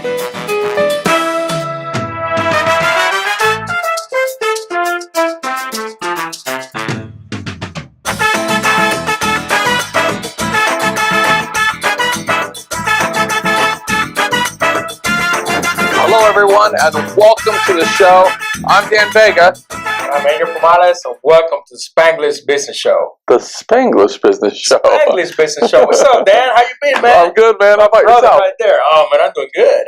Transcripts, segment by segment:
Hello, everyone, and welcome to the show. I'm Dan Vega. And I'm Angel Pomales, and welcome to the Spanglish Business Show. The Spanglish Business Show. Spanglish Business Show. What's up, Dan? How you been, man? I'm good, man. How about Brother yourself? right there. Oh, man, I'm doing good.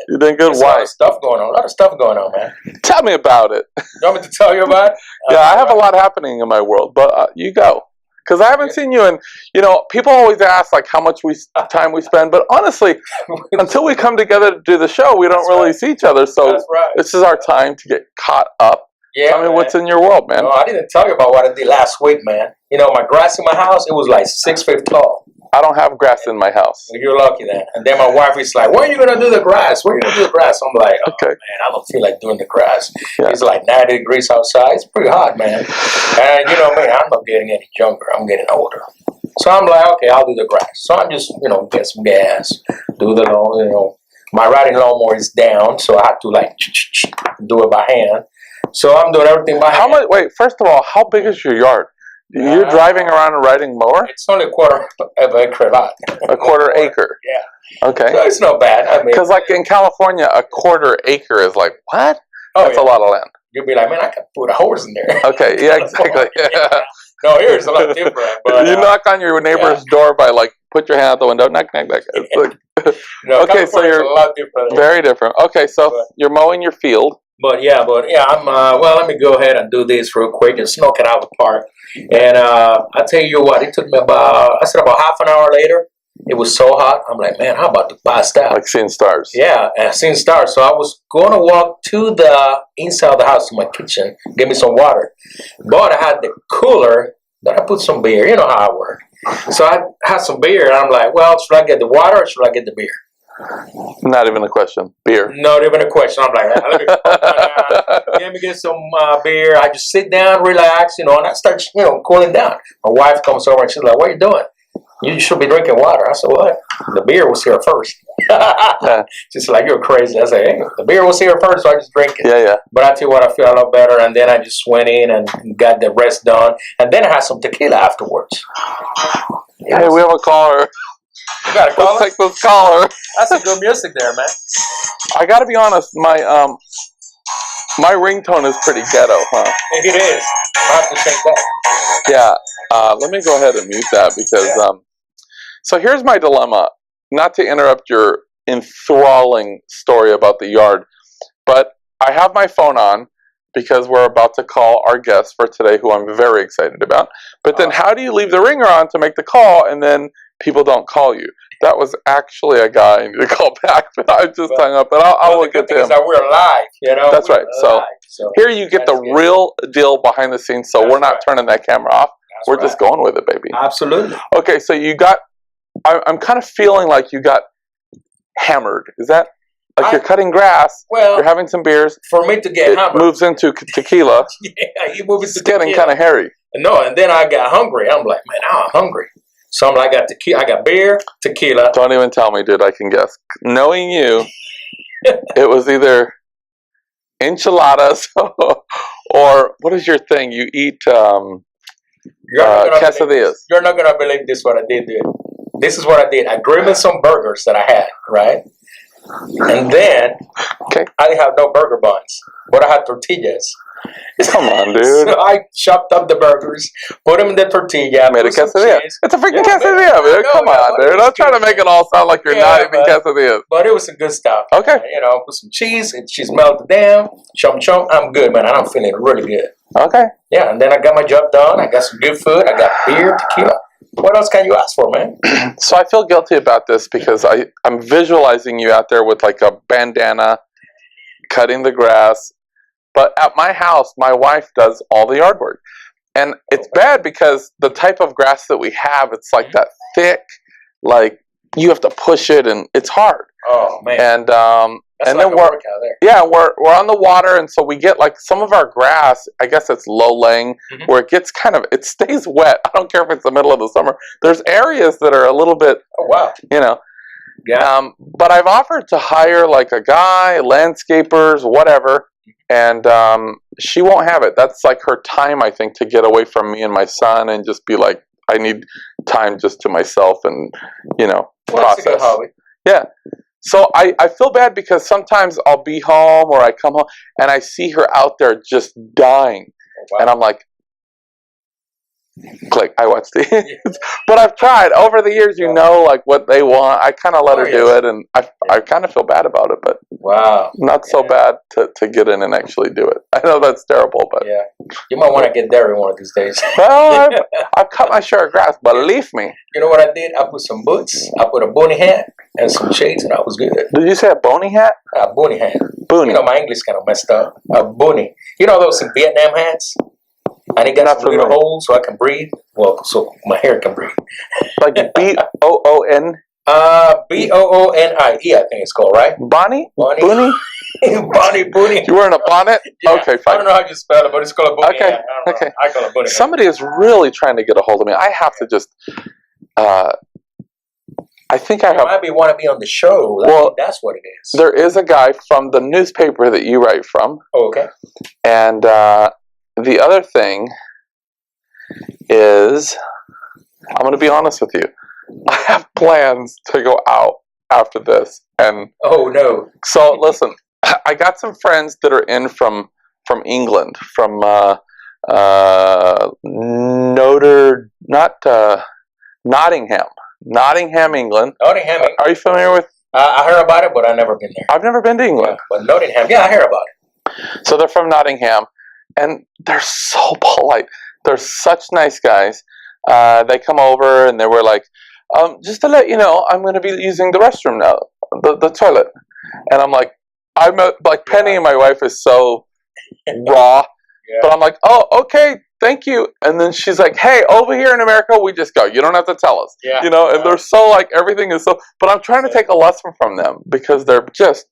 You doing good? There's Why? A lot of stuff going on. A lot of stuff going on, man. Tell me about it. You want me to tell you about it? Yeah, I have a lot happening in my world, but you go. Because I haven't seen you, and people always ask like how much time we spend, but honestly, until we come together to do the show, we don't really see each other. So this is our time to get caught up. Yeah, tell me what's in your world, man. No, I didn't tell you about what I did last week, man. My grass in my house, it was like 6 feet tall. I don't have grass in my house. You're lucky then. And then my wife is like, when are you going to do the grass? When are you going to do the grass? I'm like, okay, man, I don't feel like doing the grass. Yeah. It's like 90 degrees outside. It's pretty hot, man. And you know me, I'm not getting any younger. I'm getting older. So I'm like, okay, I'll do the grass. So I'm just, get some gas, do the lawn, my riding lawnmower is down, so I have to like do it by hand. So I'm doing everything by hand. Wait, first of all, how big is your yard? You're driving around and riding mower? It's only a quarter of an acre lot. A quarter acre? Yeah. Okay. So it's not bad. I mean, because like in California, a quarter acre is like, what? That's a lot of land. You'll be like, man, I can put a horse in there. Okay, yeah, exactly. No, here it's a lot different. But, you knock on your neighbor's door by like, put your hand out the window, knock, knock, knock. It's like, okay, so you're a lot different. Very different. Okay, so you're mowing your field. But yeah, I'm, let me go ahead and do this real quick. Just knock it out of the park. And I'll tell you what, it took me about half an hour later. It was so hot. I'm like, man, how about to pass out? Like seeing stars. Yeah, and seeing stars. So I was going to walk to the inside of the house to my kitchen, get me some water. But I had the cooler that I put some beer. You know how I work. So I had some beer, and I'm like, well, should I get the water or should I get the beer? Not even a question. Beer. Not even a question. I'm like, let me get some beer. I just sit down, relax, and I start, cooling down. My wife comes over and she's like, what are you doing? You should be drinking water. I said, what? The beer was here first. She's like, you're crazy. I said, hey, the beer was here first, so I just drink it. Yeah. But I tell you what, I feel a lot better, and then I just went in and got the rest done, and then I had some tequila afterwards. Yes. Hey, we have a caller. You got a caller? Let's take this caller. That's some good music there, man. I got to be honest, my ringtone is pretty ghetto, huh? It is. I have to take that. Yeah. Let me go ahead and mute that because so here's my dilemma. Not to interrupt your enthralling story about the yard, but I have my phone on because we're about to call our guest for today, who I'm very excited about. But then how do you leave the ringer on to make the call and then people don't call you? That was actually a guy I need to call back, but I just hung up. But I'll look at him. We're live, That's right. So here you get the real deal behind the scenes. So we're not turning that camera off. We're just going with it, baby. Absolutely. Okay, so you got. I'm kind of feeling like you got hammered. Is that like you're cutting grass? Well, you're having some beers. For me to get hammered, moves into tequila. Yeah, he moves into tequila. It's getting kind of hairy. No, and then I got hungry. I'm like, man, I'm hungry. So I'm like, I got tequila. I got beer, tequila. Don't even tell me, dude. I can guess. Knowing you, it was either enchiladas or what is your thing? You eat quesadillas. You're not gonna believe this. What I did, dude. This is what I did. I grilled some burgers that I had, right? And then I didn't have no burger buns, but I had tortillas. Come on, dude. So I chopped up the burgers, put them in the tortilla, made a quesadilla. It's a freaking quesadilla, dude. Come on, dude. Don't try to make it all sound like you're not eating quesadillas. But it was some good stuff. Okay. Put some cheese, and cheese melted down, chomp chomp. I'm good, man. I'm feeling really good. Okay. Yeah, and then I got my job done. I got some good food. I got beer, tequila. What else can you ask for, man? So I feel guilty about this because I'm visualizing you out there with like a bandana, cutting the grass. But at my house, my wife does all the yard work. And it's bad because the type of grass that we have, it's like that thick, like you have to push it and it's hard. Oh, man. And That's and like then we're on the water, and so we get like some of our grass, I guess it's low laying, where it gets it stays wet. I don't care if it's the middle of the summer. There's areas that are a little bit, Yeah. But I've offered to hire like a guy, landscapers, whatever, and she won't have it. That's like her time, I think, to get away from me and my son and just be like, I need time just to myself and, process. That's a good hobby. Yeah. So I feel bad because sometimes I'll be home or I come home and I see her out there just dying. Oh, wow. And I'm like, click, I watch the but I've tried over the years, like what they want. I kind of let her do it, and I kind of feel bad about it, but not so bad to get in and actually do it. I know that's terrible, but you might want to get there one of these days. Well, I've cut my share of grass, believe me. You know what I did? I put some boots, I put a bony hat and some shades, and I was good. Did you say a bony hat? A bony hat. Bony. My English kind of messed up. A bony. Those Vietnam hats? And it got some little holes so I can breathe. Well, so my hair can breathe. Like B-O-O-N? B-O-O-N-I-E, I think it's called, right? Bonnie? Bonnie? Bonnie? Bonnie. You wearing a bonnet? Yeah. Okay, fine. I don't know how you spell it, but it's called a bonnet. Okay, okay. I call it bonnet. Somebody is really trying to get a hold of me. I have to just... I think I have... You might want to be on the show. Well, that's what it is. There is a guy from the newspaper that you write from. Oh, okay. And the other thing is, I'm going to be honest with you. I have plans to go out after this. And oh, no. So, listen, I got some friends that are in from England, from Nottingham, England. Nottingham. Are you familiar with? I heard about it, but I've never been there. I've never been to England. But Nottingham, I heard about it. So they're from Nottingham, and they're so polite. They're such nice guys. They come over, and they were like, just to let you know, I'm going to be using the restroom now, the toilet. And I'm like, Penny and my wife is so raw. But I'm like, oh, okay, thank you. And then she's like, hey, over here in America, we just go. You don't have to tell us. And they're so like, everything is so, but I'm trying to take a lesson from them because they're just,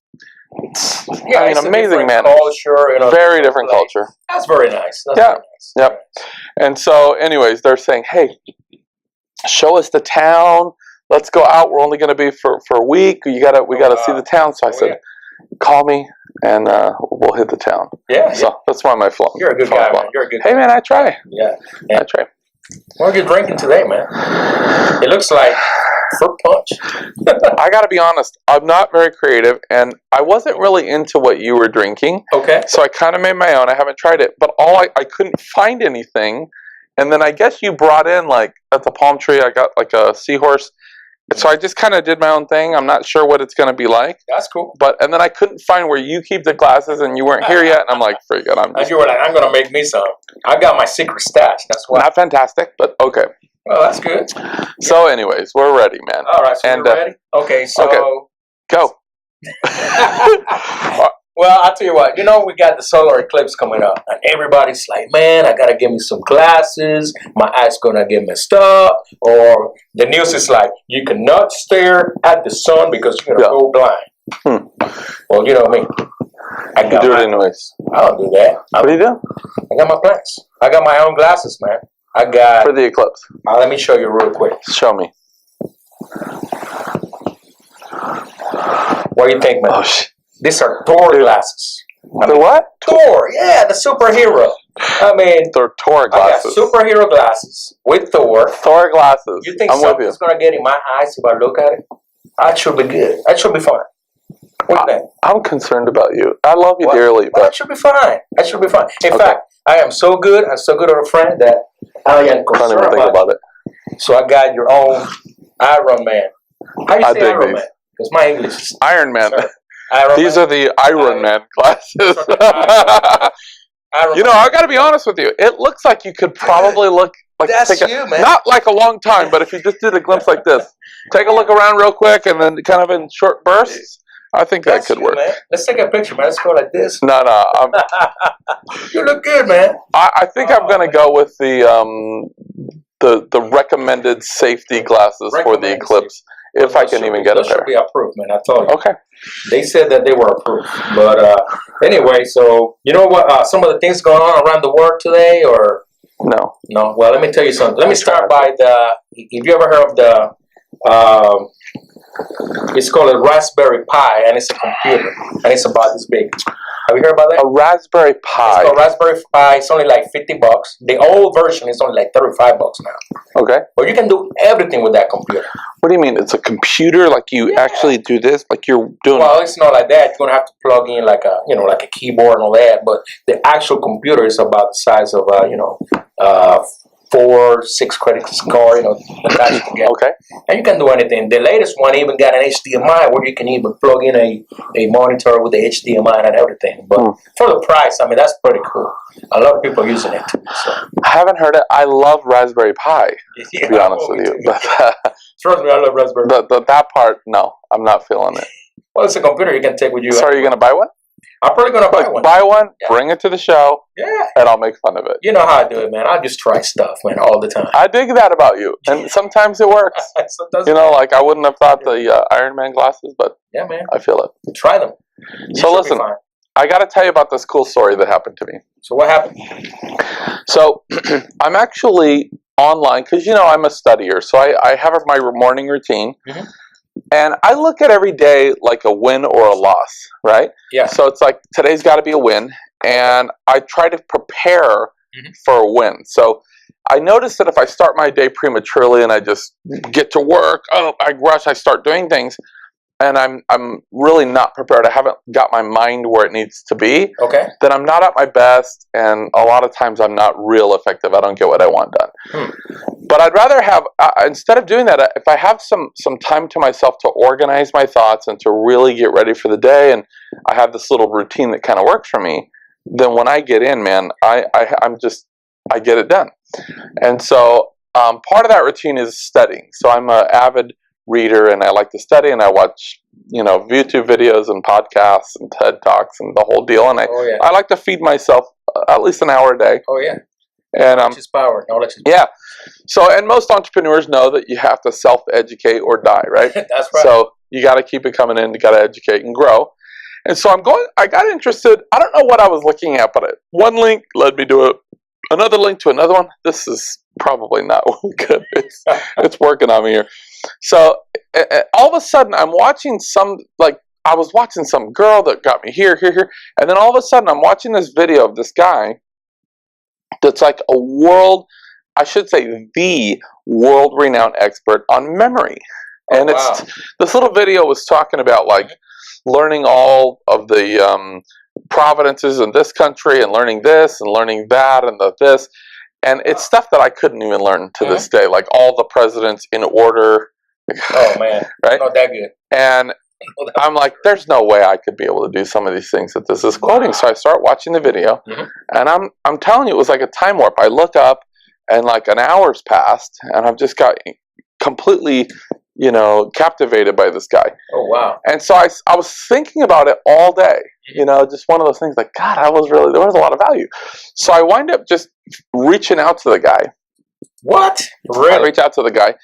amazing, man. Culture, very different culture. That's very nice. That's very nice. Yep. And so anyways, they're saying, hey, show us the town. Let's go out. We're only going to be for a week. We got to see the town. So I said, call me. And we'll hit the town. So that's why my phone. You're a good guy, man. You're a good guy. Hey, man, I try. I try. What are you drinking today, man? It looks like fruit punch. I got to be honest. I'm not very creative, and I wasn't really into what you were drinking. Okay. So I kind of made my own. I haven't tried it, but I couldn't find anything. And then I guess you brought in, like, at the palm tree, I got, like, a seahorse. So I just kind of did my own thing. I'm not sure what it's going to be like. That's cool. And then I couldn't find where you keep the glasses, and you weren't here yet. And I'm like, forget it. You were like, I'm going to make me some. I got my secret stash. That's why. Not fantastic, but okay. Well, that's good. So anyways, we're ready, man. All right, so you're ready? Okay, so... Okay. Go. Well, I'll tell you what. We got the solar eclipse coming up. And everybody's like, man, I got to get me some glasses. My eye's going to get messed up. Or the news is like, you cannot stare at the sun because you're going to go blind. Well, you know me. I do it anyways. I don't do that. What do you do? I got my plans. I got my own glasses, man. For the eclipse. Let me show you real quick. Show me. What do you think, man? Oh, These are Thor glasses. The what? Thor, the superhero. They're Thor glasses. I got superhero glasses with Thor. Thor glasses. You think something's going to get in my eyes if I look at it? That should be good. That should be fine. What do you think? I'm concerned about you. I love you dearly, but that should be fine. That should be fine. In fact, I am so good. I'm so good of a friend that I am concerned about it. So I got your own Iron Man. How do you say Iron Man? Because my English is Iron Man. These are the Iron Man glasses. I got to be honest with you. It looks like you could probably look like man. Not like a long time, but if you just did a glimpse like this, take a look around real quick, and then kind of in short bursts. I think that could work. Man. Let's take a picture, man. Let's go like this. No. You look good, man. I think I'm going to go with the recommended safety glasses for the eclipse. If I can even get a pair. Those should be approved, man. I told you. Okay. They said that they were approved. But anyway, so you know what? Some of the things going on around the world today, or no? Well, let me tell you something. Let me start by if you ever heard of It's called a Raspberry Pi, and it's a computer, and it's about this big. Have you heard about that? A Raspberry Pi. It's called Raspberry Pi. It's only like $50. The old version is only like $35 now. Okay. But you can do everything with that computer. What do you mean? It's a computer? Like you actually do this? Like you're doing? Well, it's not like that. You're gonna have to plug in like a like a keyboard and all that. But the actual computer is about the size of 4-6 credit score. That's together. Okay. And you can do anything. The latest one even got an HDMI where you can even plug in a monitor with the HDMI and everything. But for the price, I mean, that's pretty cool. A lot of people are using it too. So. I haven't heard it. I love Raspberry Pi, to be honest with you. But, trust me, I love Raspberry Pi. That part, no, I'm not feeling it. Well, it's a computer you can take with you. So are you going to buy one? I'm probably going to buy one. Buy one, bring it to the show, and I'll make fun of it. You know how I do it, man. I just try stuff, man, all the time. I dig that about you. And sometimes it works. Sometimes like I wouldn't have thought the Iron Man glasses, but yeah, man. I feel it. Try them. So listen, I got to tell you about this cool story that happened to me. So what happened? So I'm actually online because, I'm a studier. So I have my morning routine. Mm-hmm. And I look at every day like a win or a loss, right? Yeah. So it's like today's got to be a win. And I try to prepare for a win. So I notice that if I start my day prematurely and I just get to work, I rush, I start doing things. And I'm really not prepared. I haven't got my mind where it needs to be. Okay. Then I'm not at my best, and a lot of times I'm not real effective. I don't get what I want done. But I'd rather have instead of doing that, if I have some time to myself to organize my thoughts and to really get ready for the day, and I have this little routine that kind of works for me, then when I get in, man, I get it done. And so part of that routine is studying. So I'm an avid reader, and I like to study, and I watch YouTube videos and podcasts and TED Talks and the whole deal, and I like to feed myself at least an hour a day. Oh yeah. And knowledge is power. Knowledge is power. Yeah. So, and most entrepreneurs know that you have to self-educate or die, right? That's right. So you got to keep it coming in. You got to educate and grow. And so I got interested. I don't know what I was looking at, but one link led me to another link to another one. This is probably not good. It's working on me here. So all of a sudden I'm watching I was watching some girl that got me here. And then all of a sudden I'm watching this video of this guy that's like the world-renowned expert on memory. And this little video was talking about like learning all of the providences in this country and learning this and learning that and this. And it's stuff that I couldn't even learn to this day, like all the presidents in order. Oh, man. Right? Not that good. And I'm like, there's no way I could be able to do some of these things that this is quoting. So I start watching the video, and I'm telling you, it was like a time warp. I look up, and like an hour's passed, and I've just got completely, captivated by this guy. Oh, wow. And so I was thinking about it all day, just one of those things like, God, there was a lot of value. So I wind up just reaching out to the guy. What? Really? I reach out to the guy.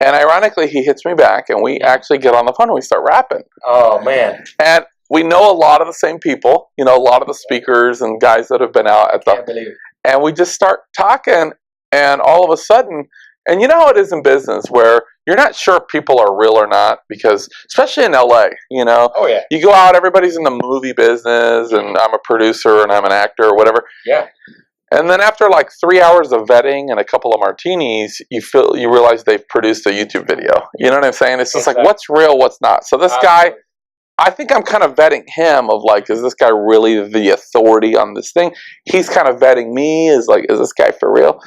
And ironically, he hits me back, and we actually get on the phone and we start rapping. Oh, man. And we know a lot of the same people, a lot of the speakers and guys that have been out at Can't believe it. And we just start talking, and all of a sudden, and you know how it is in business where you're not sure if people are real or not, because especially in LA, Oh, yeah. you go out, everybody's in the movie business, and I'm a producer and I'm an actor or whatever. Yeah. And then after like 3 hours of vetting and a couple of martinis, you realize they've produced a YouTube video. You know what I'm saying? It's just like, what's real, what's not. So this guy, I think I'm kind of vetting him of like, is this guy really the authority on this thing? He's kind of vetting me is this guy for real?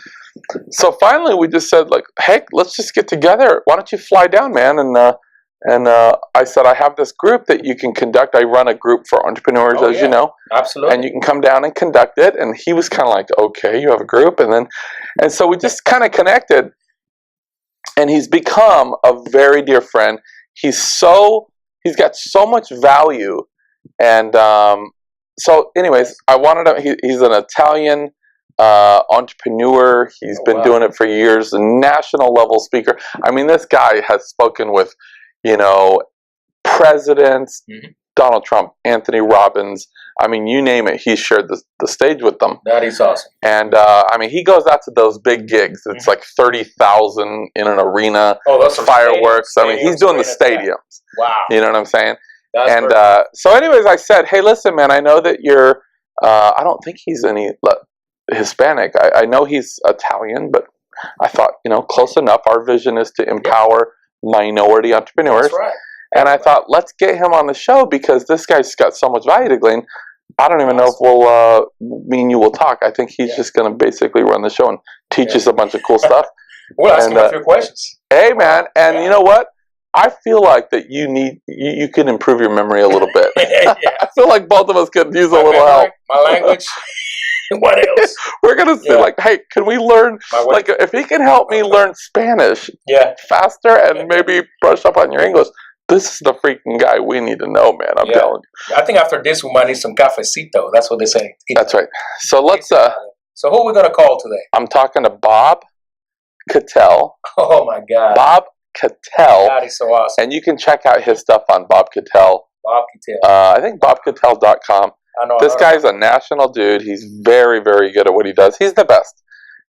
So finally we just said like, hey, let's just get together. Why don't you fly down, man? And I said, I have this group that you can conduct. I run a group for entrepreneurs, as you know. Absolutely. And you can come down and conduct it. And he was kind of like, okay, you have a group. And so we just kind of connected. And he's become a very dear friend. He's got so much value. And so anyways, he's an Italian entrepreneur. He's been doing it for years, a national level speaker. I mean, this guy has spoken with, presidents, Donald Trump, Anthony Robbins. I mean, you name it, he's shared the stage with them. That is awesome. And I mean, he goes out to those big gigs. It's like 30,000 in an arena. Oh, those fireworks. Stadiums, I mean, he's doing the stadiums. Wow. You know what I'm saying? That's and so, anyways, I said, hey, listen, man, I know that you're. I don't think he's any Hispanic. I know he's Italian, but I thought, close enough. Our vision is to empower minority entrepreneurs. That's right. And I thought, let's get him on the show because this guy's got so much value to glean. I don't even know if me and you will talk. I think he's just going to basically run the show and teach us a bunch of cool stuff. We'll ask him a few questions. Hey, man. And you know what? I feel like that you can improve your memory a little bit. I feel like both of us could use a little help. My language. What else? We're going to say, hey, can we learn, if he can help me learn Spanish faster and maybe brush up on your English, this is the freaking guy we need to know, man. I'm telling you. I think after this, we might need some cafecito. That's what they say. That's right. So let's... so who are we going to call today? I'm talking to Bob Kittell. Oh, my God. Bob Kittell. That is so awesome. And you can check out his stuff on Bob Kittell. Bob Kittell. I think bobkittell.com. This guy's a national dude. He's very, very good at what he does. He's the best.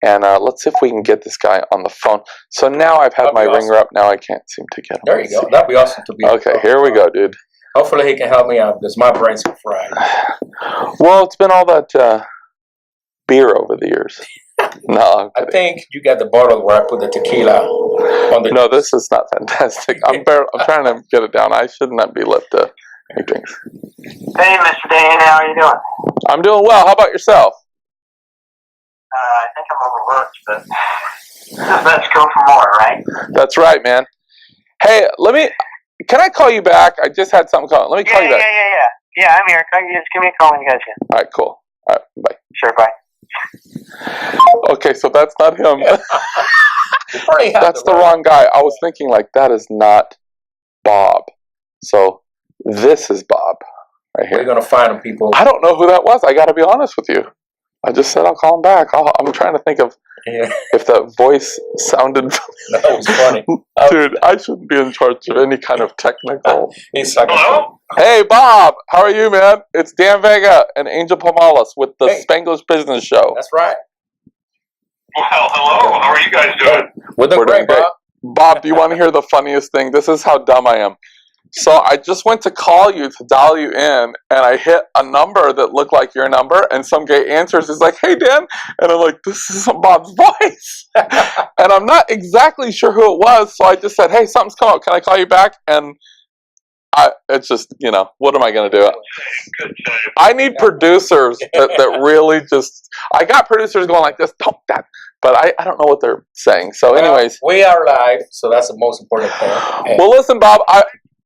And let's see if we can get this guy on the phone. So now I've had my ringer up. Now I can't seem to get him. There you go. That'd be awesome to be. Okay, here we go, dude. Hopefully he can help me out because my brain's fried. Well, it's been all that beer over the years. No, I think you got the bottle where I put the tequila on the. No, this is not fantastic. I'm trying to get it down. I should not be left to make drinks. Hey, Mr. Dan, how are you doing? I'm doing well. How about yourself? I think I'm overworked, but let's go for more, right? That's right, man. Hey, can I call you back? I just had something call. Let me call you back. Yeah, I'm here. Just give me a call when you guys can. All right, cool. All right, bye. Sure, bye. Okay, so that's not him. That's the wrong guy. I was thinking that is not Bob. So this is Bob right here. We're going to find him, people. I don't know who that was. I got to be honest with you. I just said I'll call him back. I'm trying to think of if that voice sounded... That was funny. Dude, I shouldn't be in charge of any kind of technical... Hello? Hey, Bob. How are you, man? It's Dan Vega and Angel Pomales with the Spanglish Business Show. That's right. Well, hello. How are you guys doing? We're doing great, Bob. Bob, do you want to hear the funniest thing? This is how dumb I am. So I just went to call you to dial you in, and I hit a number that looked like your number, and some guy answers. He's like, "Hey, Dan," and I'm like, "This isn't Bob's voice," and I'm not exactly sure who it was. So I just said, "Hey, something's come up. Can I call you back?" And it's just, what am I going to do? I need producers that really just. I got producers going like this, don't that, but I don't know what they're saying. So, anyways, we are live, so that's the most important thing. Well, listen, Bob,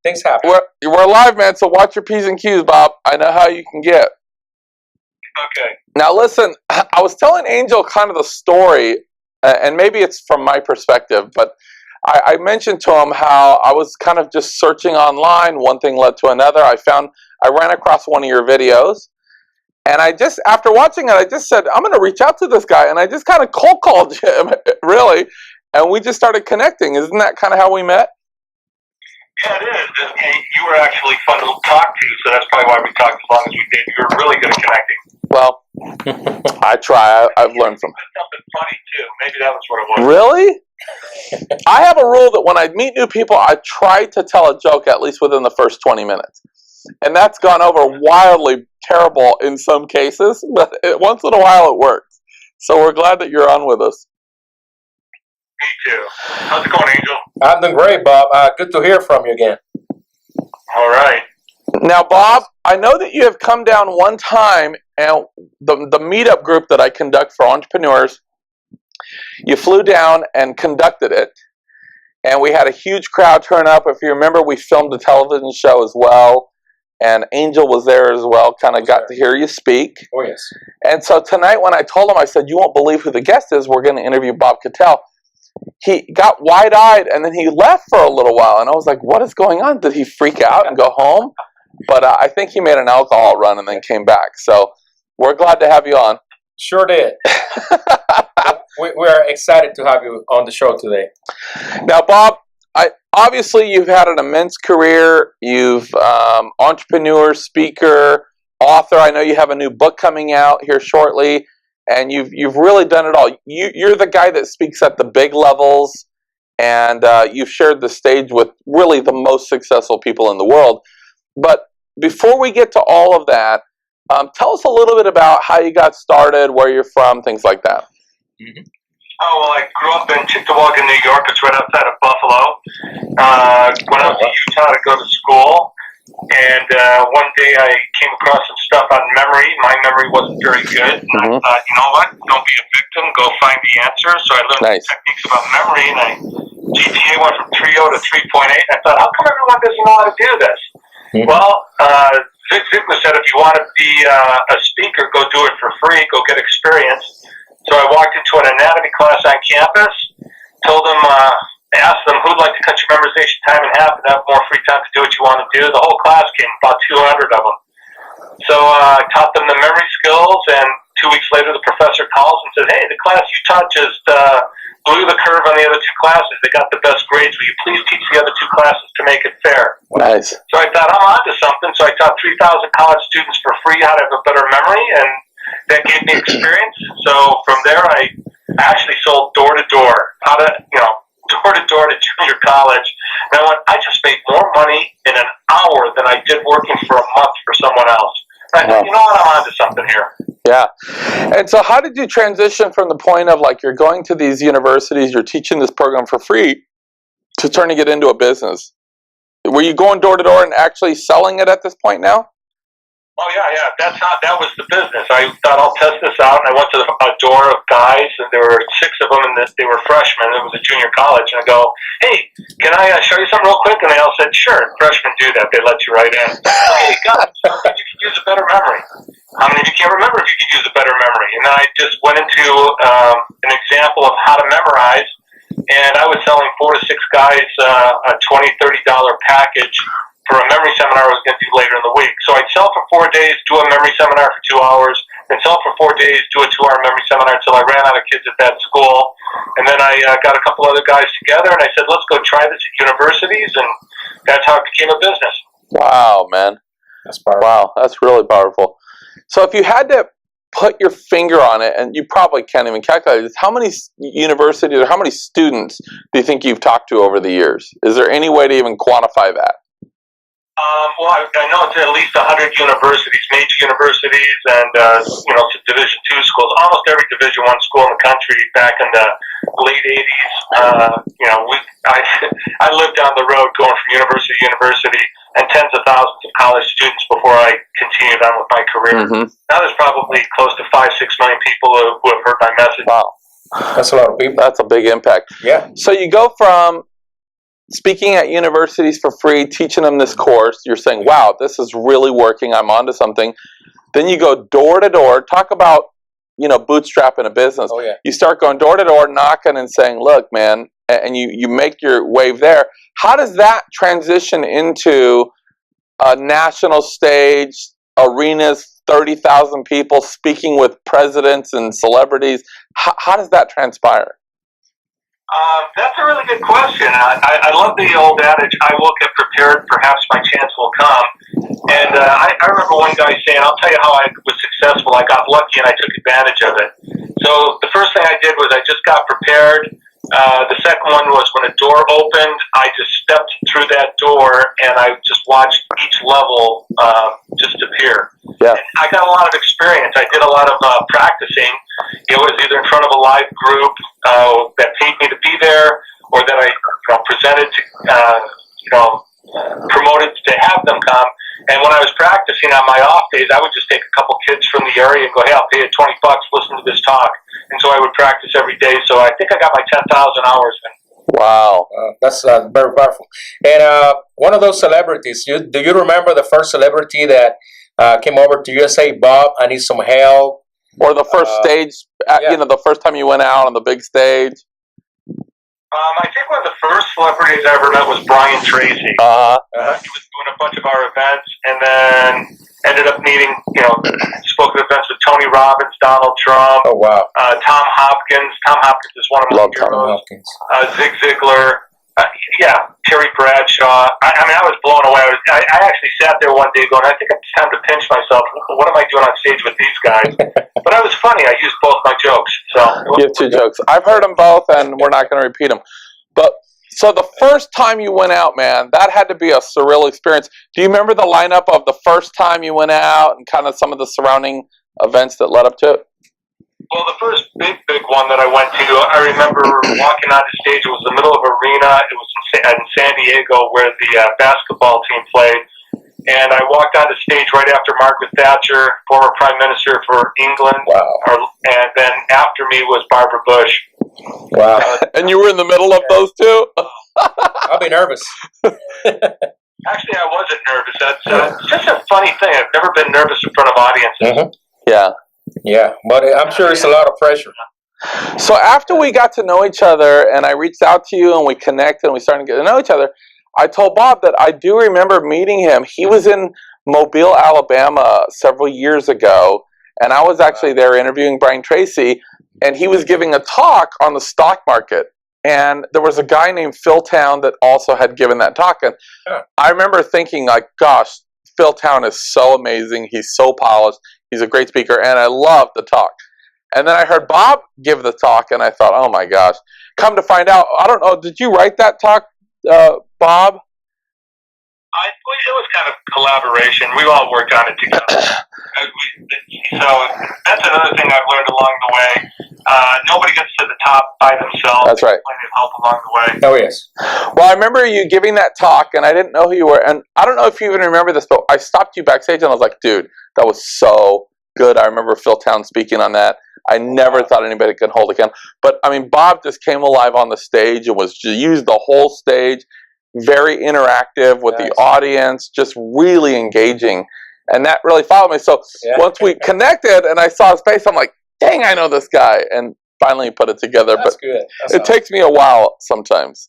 things happen. We're live, man, so watch your P's and Q's, Bob. I know how you can get. Okay. Now, listen, I was telling Angel kind of the story, and maybe it's from my perspective, but I mentioned to him how I was kind of just searching online. One thing led to another. I ran across one of your videos, and after watching it, I just said, I'm going to reach out to this guy, and I just kind of cold called him, really, and we just started connecting. Isn't that kind of how we met? Yeah, it is. And you were actually fun to talk to, so that's probably why we talked as long as we did. You were really good at connecting. Well, I try. I've learned from something funny, too. Maybe that was what it was. Really? I have a rule that when I meet new people, I try to tell a joke at least within the first 20 minutes. And that's gone over wildly terrible in some cases, but once in a while it works. So we're glad that you're on with us. Me too. How's it going, Angel? I'm doing great, Bob. Good to hear from you again. All right. Now, Bob, I know that you have come down one time, and the meetup group that I conduct for entrepreneurs, you flew down and conducted it, and we had a huge crowd turn up. If you remember, we filmed a television show as well, and Angel was there as well, kind of got to hear you speak. Oh, yes. And so tonight when I told him, I said, you won't believe who the guest is. We're going to interview Bob Kittell. He got wide-eyed, and then he left for a little while, and I was like, what is going on? Did he freak out and go home? But I think he made an alcohol run and then came back. So we're glad to have you on. Sure did. We're excited to have you on the show today. Now, Bob, obviously you've had an immense career. You've entrepreneur, speaker, author. I know you have a new book coming out here shortly, and you've really done it all. You're the guy that speaks at the big levels, and you've shared the stage with really the most successful people in the world. But before we get to all of that, tell us a little bit about how you got started, where you're from, things like that. Mm-hmm. Oh, well, I grew up in Kittell, New York. It's right outside of Buffalo. Went out to Utah to go to school. And one day I came across some stuff on memory. My memory wasn't very good. And I thought, you know what? Don't be a victim. Go find the answer. So I learned some techniques about memory. And GPA went from 3.0 to 3.8. I thought, how come everyone doesn't know how to do this? Mm-hmm. Well, Zig Ziglar said, if you want to be a speaker, go do it for free. Go get experience. So I walked into an anatomy class on campus, told them, asked them who'd like to cut your memorization time in half and have more free time to do what you want to do. The whole class came, about 200 of them. So I taught them the memory skills, and 2 weeks later the professor calls and says, hey, the class you taught just blew the curve on the other two classes. They got the best grades. Will you please teach the other two classes to make it fair? Nice. So I thought, I'm onto something. So I taught 3,000 college students for free how to have a better memory, and that gave me experience. So from there, I actually sold door to door, door to door to junior college. And I just made more money in an hour than I did working for a month for someone else. And I thought, you know what, I'm onto something here. Yeah. And so how did you transition from the point of like you're going to these universities, you're teaching this program for free, to turning it into a business? Were you going door to door and actually selling it at this point now? Oh, yeah. That was the business. I thought, I'll test this out. And I went to a door of guys, and there were 6 of them, and they were freshmen. It was a junior college. And I go, hey, can I show you something real quick? And they all said, sure. Freshmen do that. They let you right in. Hey, guys, you can use a better memory. How many of you can't remember if you could use a better memory? And then I just went into an example of how to memorize. And I was selling 4 to 6 guys a $20, $30 package for a memory seminar I was going to do later in the week. So I'd sell for 4 days, do a memory seminar for 2 hours, then sell for 4 days, do a 2-hour memory seminar until I ran out of kids at that school. And then I got a couple other guys together, and I said, let's go try this at universities, and that's how it became a business. Wow, man. That's powerful. Wow, that's really powerful. So if you had to put your finger on it, and you probably can't even calculate this, how many universities or how many students do you think you've talked to over the years? Is there any way to even quantify that? Well, I know it's at least 100 universities, major universities, and some Division II schools. Almost every Division I school in the country back in the late 80s. I lived down the road going from university to university, and tens of thousands of college students before I continued on with my career. Mm-hmm. Now there's probably close to 5-6 million people who have heard my message. Wow, that's a lot of people. That's a big impact. Yeah. So you go from speaking at universities for free, teaching them this course, you're saying, wow, this is really working, I'm onto something. Then you go door to door, talk about, bootstrapping a business. Oh, yeah. You start going door to door, knocking and saying, look, man, and you make your wave there. How does that transition into a national stage, arenas, 30,000 people speaking with presidents and celebrities? How does that transpire? That's a really good question. I love the old adage, I will get prepared, perhaps my chance will come. And I remember one guy saying, I'll tell you how I was successful. I got lucky and I took advantage of it. So the first thing I did was I just got prepared. The second one was when a door opened, I just stepped through that door and I just watched each level just appear. Yeah. And I got a lot of experience. I did a lot of practicing. It was either in front of a live group that paid me to be there, or that I presented to, promoted to have them come. And when I was practicing on my off days, I would just take a couple kids from the area and go, hey, I'll pay you $20, listen to this talk. And so I would practice every day. So I think I got my 10,000 hours in. Wow. That's very powerful. And one of those celebrities, do you remember the first celebrity that came over to you and say, Bob, I need some help? Or the first stage, the first time you went out on the big stage? I think one of the first celebrities I ever met was Brian Tracy. He was doing a bunch of our events, and then ended up meeting, spoke at events with Tony Robbins, Donald Trump. Oh, wow. Tom Hopkins. Tom Hopkins is one of my heroes. Tom Hopkins. Zig Ziglar. Yeah, Terry Bradshaw. I mean, I was blown away. I actually sat there one day going, I think it's time to pinch myself. What am I doing on stage with these guys? But I was funny. I used both my jokes. So you have two jokes. I've heard them both, and we're not going to repeat them. But so the first time you went out, man, that had to be a surreal experience. Do you remember the lineup of the first time you went out and kind of some of the surrounding events that led up to it? Well, the first big one that I went to, I remember walking on the stage. It was the middle of arena. It was in San Diego where the basketball team played. And I walked on the stage right after Margaret Thatcher, former Prime Minister for England. Wow. And then after me was Barbara Bush. Wow. And you were in the middle of those two? I'll be nervous. Actually, I wasn't nervous. That's just a funny thing. I've never been nervous in front of audiences. Mm-hmm. Yeah. Yeah, but I'm sure it's a lot of pressure. So after we got to know each other and I reached out to you and we connected and we started to get to know each other, I told Bob that I do remember meeting him. He was in Mobile, Alabama several years ago, and I was actually there interviewing Brian Tracy, and he was giving a talk on the stock market. And there was a guy named Phil Town that also had given that talk. And I remember thinking, like, gosh, Phil Town is so amazing. He's so polished. He's a great speaker, and I loved the talk. And then I heard Bob give the talk, and I thought, oh my gosh. Come to find out, I don't know, did you write that talk, Bob? It was kind of collaboration. We all worked on it together. So that's another thing I've learned along the way. Nobody gets to the top by themselves. That's right. Plenty of help along the way. Oh, yes. Well, I remember you giving that talk, and I didn't know who you were. And I don't know if you even remember this, but I stopped you backstage, and I was like, dude, that was so good. I remember Phil Town speaking on that. I never thought anybody could hold a candle. But, I mean, Bob just came alive on the stage and used the whole stage. Very interactive with the audience, just really engaging. And that really followed me. So once we connected and I saw his face, I'm like, dang, I know this guy. And finally put it together. That's but good. That's it takes me a while sometimes.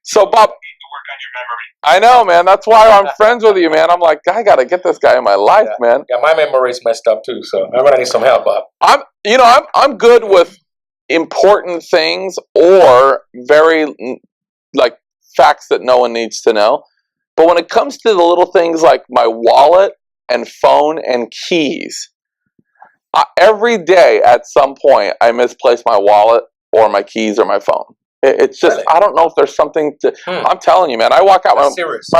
So, Bob, You need to work on your memory. I know, man. That's why I'm friends with you, man. I'm like, I got to get this guy in my life, man. Yeah, my memory's messed up too, so I'm gonna need some help, Bob. I'm good with important things or very like facts that no one needs to know. But when it comes to the little things like my wallet and phone and keys, every day at some point I misplace my wallet or my keys or my phone. It's just, really? I don't know if there's something to, I'm telling you, man, I walk out, my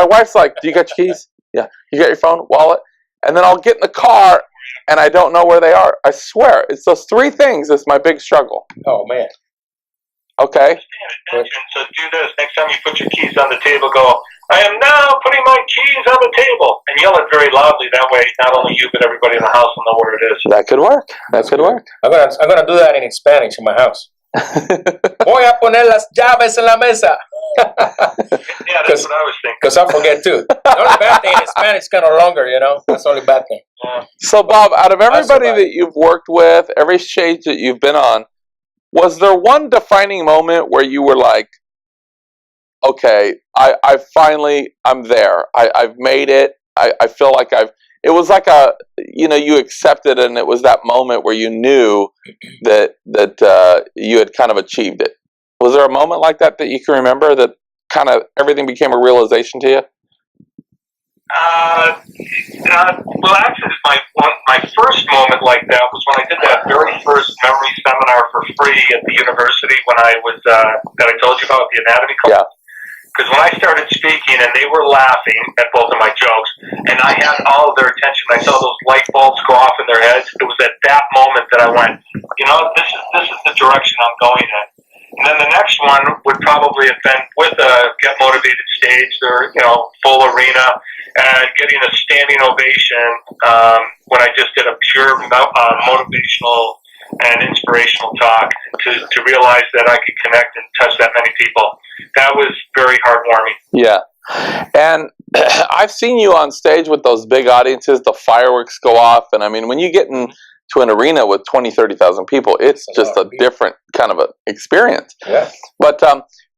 wife's like, do you got your keys? Yeah. You got your phone, wallet? And then I'll get in the car and I don't know where they are. I swear, it's those three things that's my big struggle. Oh, man. Okay. Just pay attention. So do this. Next time you put your keys on the table, go, I am now putting my keys on the table. And yell it very loudly. That way, not only you, but everybody in the house will know where it is. That could work. That could work. I'm gonna do that in Spanish in my house. Voy a poner las llaves en la mesa. Yeah, that's what I was thinking. Because I forget too. The only bad thing in Spanish is kind of longer, you know? That's the only bad thing. Yeah. So, Bob, out of everybody that you've worked with, every stage that you've been on, was there one defining moment where you were like, okay, I'm there. I've made it. I feel like it was like you accepted, and it was that moment where you knew that you had kind of achieved it. Was there a moment like that you can remember that kind of everything became a realization to you? Well, actually, my first moment like that was when I did that very first memory seminar for free at the university when I was that I told you about, the anatomy class. Yeah. Because when I started speaking and they were laughing at both of my jokes, and I had all of their attention, I saw those light bulbs go off in their heads. It was at that moment that I went, this is the direction I'm going in. And then the next one would probably have been with a Get Motivated stage, or full arena, and getting a standing ovation when I just did a pure motivational and inspirational talk to realize that I could connect and touch that many people. That was very heartwarming. Yeah. And I've seen you on stage with those big audiences, the fireworks go off, and I mean, when you get into an arena with 20, 30,000 people, it's just a different kind of an experience. Yeah. But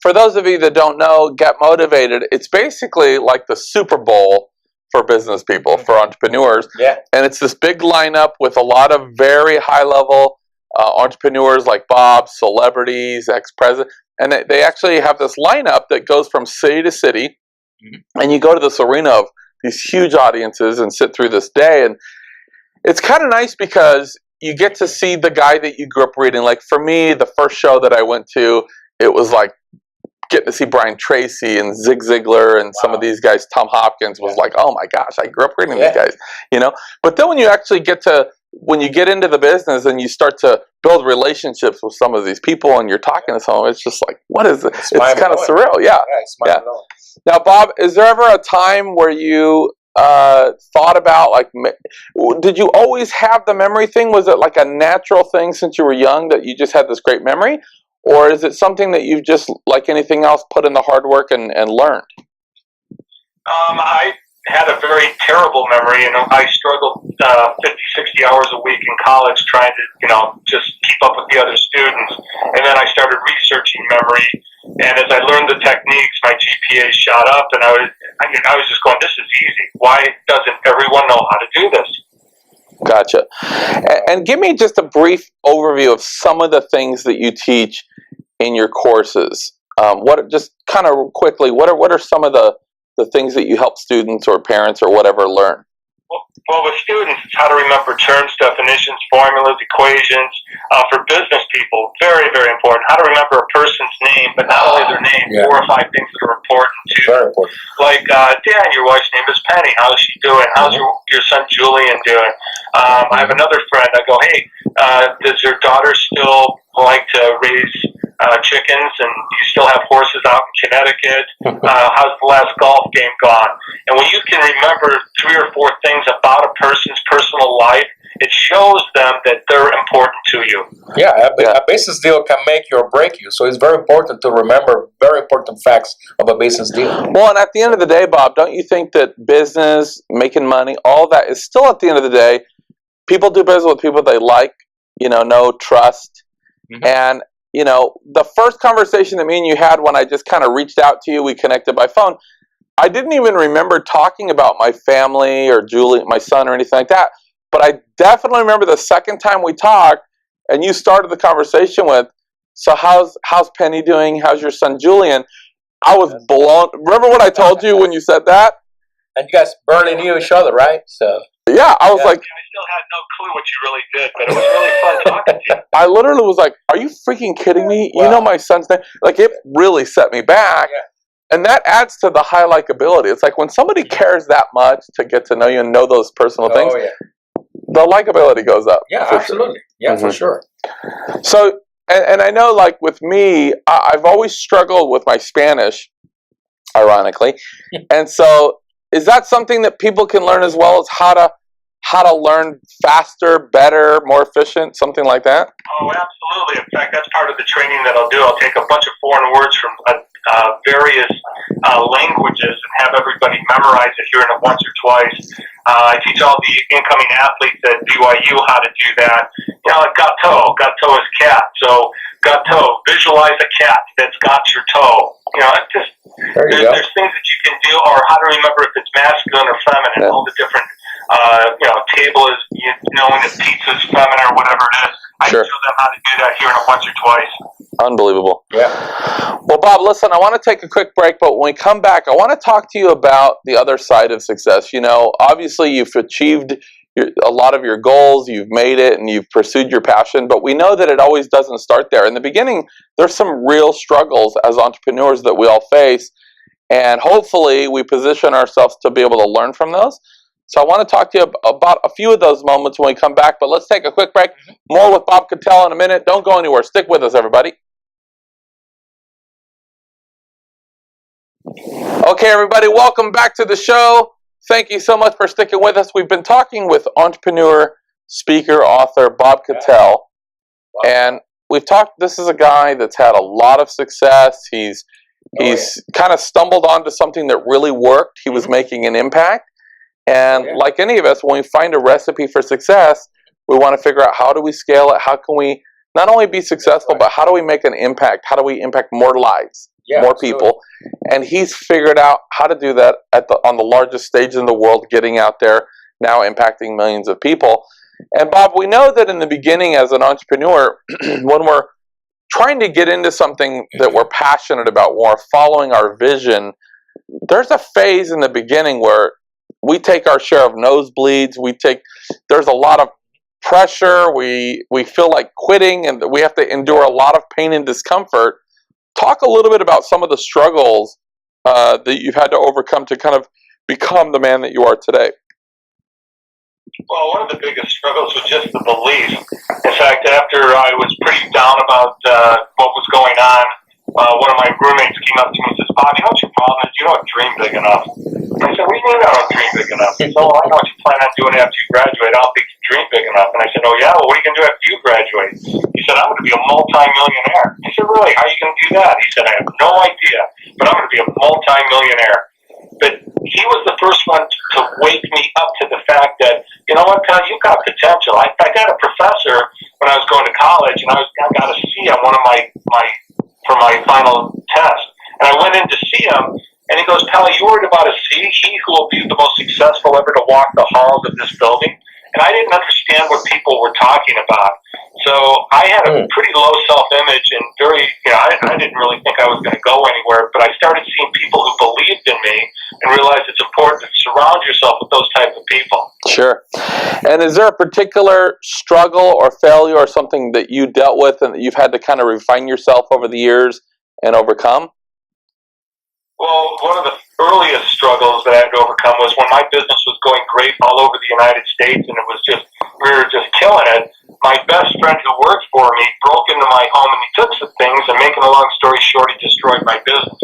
for those of you that don't know, Get Motivated, it's basically like the Super Bowl for business people, for entrepreneurs. Yeah. And it's this big lineup with a lot of very high-level entrepreneurs like Bob, celebrities, ex-presidents. and they actually have this lineup that goes from city to city, and you go to this arena of these huge audiences and sit through this day, and it's kind of nice because you get to see the guy that you grew up reading. Like for me, the first show that I went to, it was like getting to see Brian Tracy and Zig Ziglar and some of these guys. Tom Hopkins was like, oh my gosh, I grew up reading these guys, you know. But then when you actually when you get into the business and you start to build relationships with some of these people and you're talking to some of them, it's just like, what is it? It's kind of surreal. Yeah. Now, Bob, is there ever a time where you thought about, like, did you always have the memory thing? Was it like a natural thing since you were young that you just had this great memory? Or is it something that you've just, like anything else, put in the hard work and learned? I had a very terrible memory, and I struggled 50, 60 hours a week in college trying to, just keep up with the other students. And then I started researching memory, and as I learned the techniques, my GPA shot up, and I was just going, this is easy. Why doesn't everyone know how to do this? Gotcha. And give me just a brief overview of some of the things that you teach in your courses. Just kind of quickly, what are some of the things that you help students or parents or whatever learn? Well, with students, it's how to remember terms, definitions, formulas, equations. For business people, very, very important. How to remember a person's name, but not only their name, 4 or 5 things that are important too. Very important. Like, Dan, your wife's name is Penny. How's she doing? How's your son Julian doing? I have another friend. I go, hey, does your daughter still like to raise chickens, and you still have horses out in Connecticut? How's the last golf game gone? And when you can remember 3 or 4 things about a person's personal life, it shows them that they're important to you. Yeah, a business deal can make you or break you. So it's very important to remember very important facts of a business deal. Well, and at the end of the day, Bob, don't you think that business, making money, all that is still, at the end of the day, people do business with people they like, know, trust. And, the first conversation that me and you had when I just kind of reached out to you, we connected by phone, I didn't even remember talking about my family or Julie, my son, or anything like that. But I definitely remember the second time we talked, and you started the conversation with, so how's Penny doing? How's your son Julian? I was blown. Remember what I told you when you said that? And you guys barely knew each other, right? So yeah, I was like, I still had no clue what you really did, but it was really fun talking to you. I literally was like, are you freaking kidding me? Wow. You know my son's name? Like, it really set me back. Yeah. And that adds to the high likability. It's like when somebody cares that much to get to know you and know those personal things, the likability goes up. Yeah, absolutely. Sure. Yeah, for sure. So, and I know, like with me, I've always struggled with my Spanish, ironically. And so, is that something that people can learn as well, as how to learn faster, better, more efficient, something like that? Oh, absolutely. In fact, that's part of the training that I'll do. I'll take a bunch of foreign words from various languages and have everybody memorize it, hearing it once or twice. I teach all the incoming athletes at BYU how to do that. Gato is cat. So gato, visualize a cat that's got your toe. It's just there's things that you can do, or how to remember if it's masculine or feminine. All the different table is knowing if pizza is feminine or whatever it is. I show them how to do that, hearing it once or twice. Unbelievable. Yeah. Well, Bob, listen, I want to take a quick break, but when we come back, I want to talk to you about the other side of success. Obviously you've achieved a lot of your goals, you've made it, and you've pursued your passion, but we know that it always doesn't start there. In the beginning, there's some real struggles as entrepreneurs that we all face, and hopefully we position ourselves to be able to learn from those. So I want to talk to you about a few of those moments when we come back, but let's take a quick break. More with Bob Kittell in a minute. Don't go anywhere. Stick with us, everybody. Okay, everybody, welcome back to the show. Thank you so much for sticking with us. We've been talking with entrepreneur, speaker, author Bob Kittell, and we've talked. This is a guy that's had a lot of success. He's kind of stumbled onto something that really worked. He was making an impact. And like any of us, when we find a recipe for success, we want to figure out, how do we scale it? How can we not only be successful, but how do we make an impact? How do we impact more lives, more people? And he's figured out how to do that on the largest stage in the world, getting out there, now impacting millions of people. And Bob, we know that in the beginning as an entrepreneur, when we're trying to get into something that we're passionate about, we're following our vision, there's a phase in the beginning where we take our share of nosebleeds. There's a lot of pressure. We feel like quitting, and we have to endure a lot of pain and discomfort. Talk a little bit about some of the struggles that you've had to overcome to kind of become the man that you are today. Well, one of the biggest struggles was just the belief. In fact, after I was pretty down about what was going on, one of my roommates came up to me and says, "Bob, you know what your problem is? You don't dream big enough." I said, "What do you mean I don't dream big enough?" He said, "Oh, I know what you plan on doing after you graduate. I don't think you dream big enough." And I said, "Oh, yeah? Well, what are you going to do after you graduate?" He said, "I'm going to be a multi-millionaire." I said, "Really? How are you going to do that?" He said, "I have no idea, but I'm going to be a multi-millionaire." But he was the first one to wake me up to the fact that, you know what, Cal, you've got potential. I got a professor when I was going to college, and I got a C on one of for my final test. And I went in to see him, and he goes, "Pal, you worried about a C? He who will be the most successful ever to walk the halls of this building." And I didn't understand what people were talking about. So I had a pretty low self-image and I didn't really think I was going to go anywhere. But I started seeing people who believed in me and realized it's important to surround yourself with those type of people. Sure. And is there a particular struggle or failure or something that you dealt with and that you've had to kind of refine yourself over the years and overcome? Well, one of the earliest struggles that I had to overcome was when my business was going great all over the United States, and we were just killing it. My best friend who worked for me broke into my home and he took some things, and making a long story short, he destroyed my business.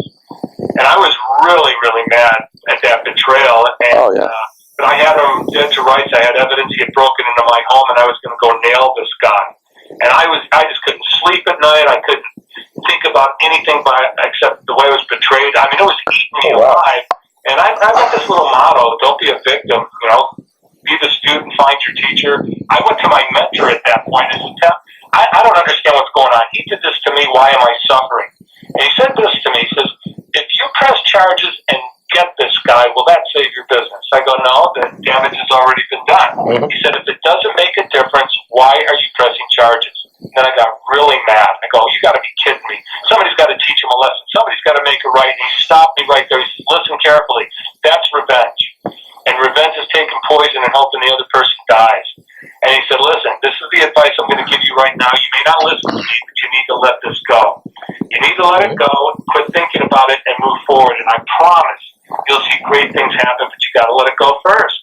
And I was really, really mad at that betrayal. And, but I had him dead to rights. I had evidence he had broken into my home, and I was going to go nail this guy. And I just couldn't sleep at night. I couldn't think about anything except the way I was betrayed. I mean, it was eating me alive. And I got this little motto: don't be a victim. Be the student, find your teacher. I went to my mentor at that point and said, I don't understand what's going on. He did this to me. Why am I suffering? And he said this to me. He says, "If you press charges and get this guy, will that save your business?" I go, "No, the damage has already been done." Mm-hmm. He said, "If it doesn't make a difference, why are you pressing charges?" And then I got really mad. I go, "You got to be kidding me. Somebody's got to teach him a lesson. Somebody's got to make it right." And he stopped me right there. He says, "Listen carefully. That's revenge. And revenge is taking poison and hoping the other person dies." And he said, "Listen, this is the advice I'm going to give you right now. You may not listen to me, but you need to let this go. You need to let it go, quit thinking about it, and move forward. And I promise you'll see great things happen, but you got to let it go first."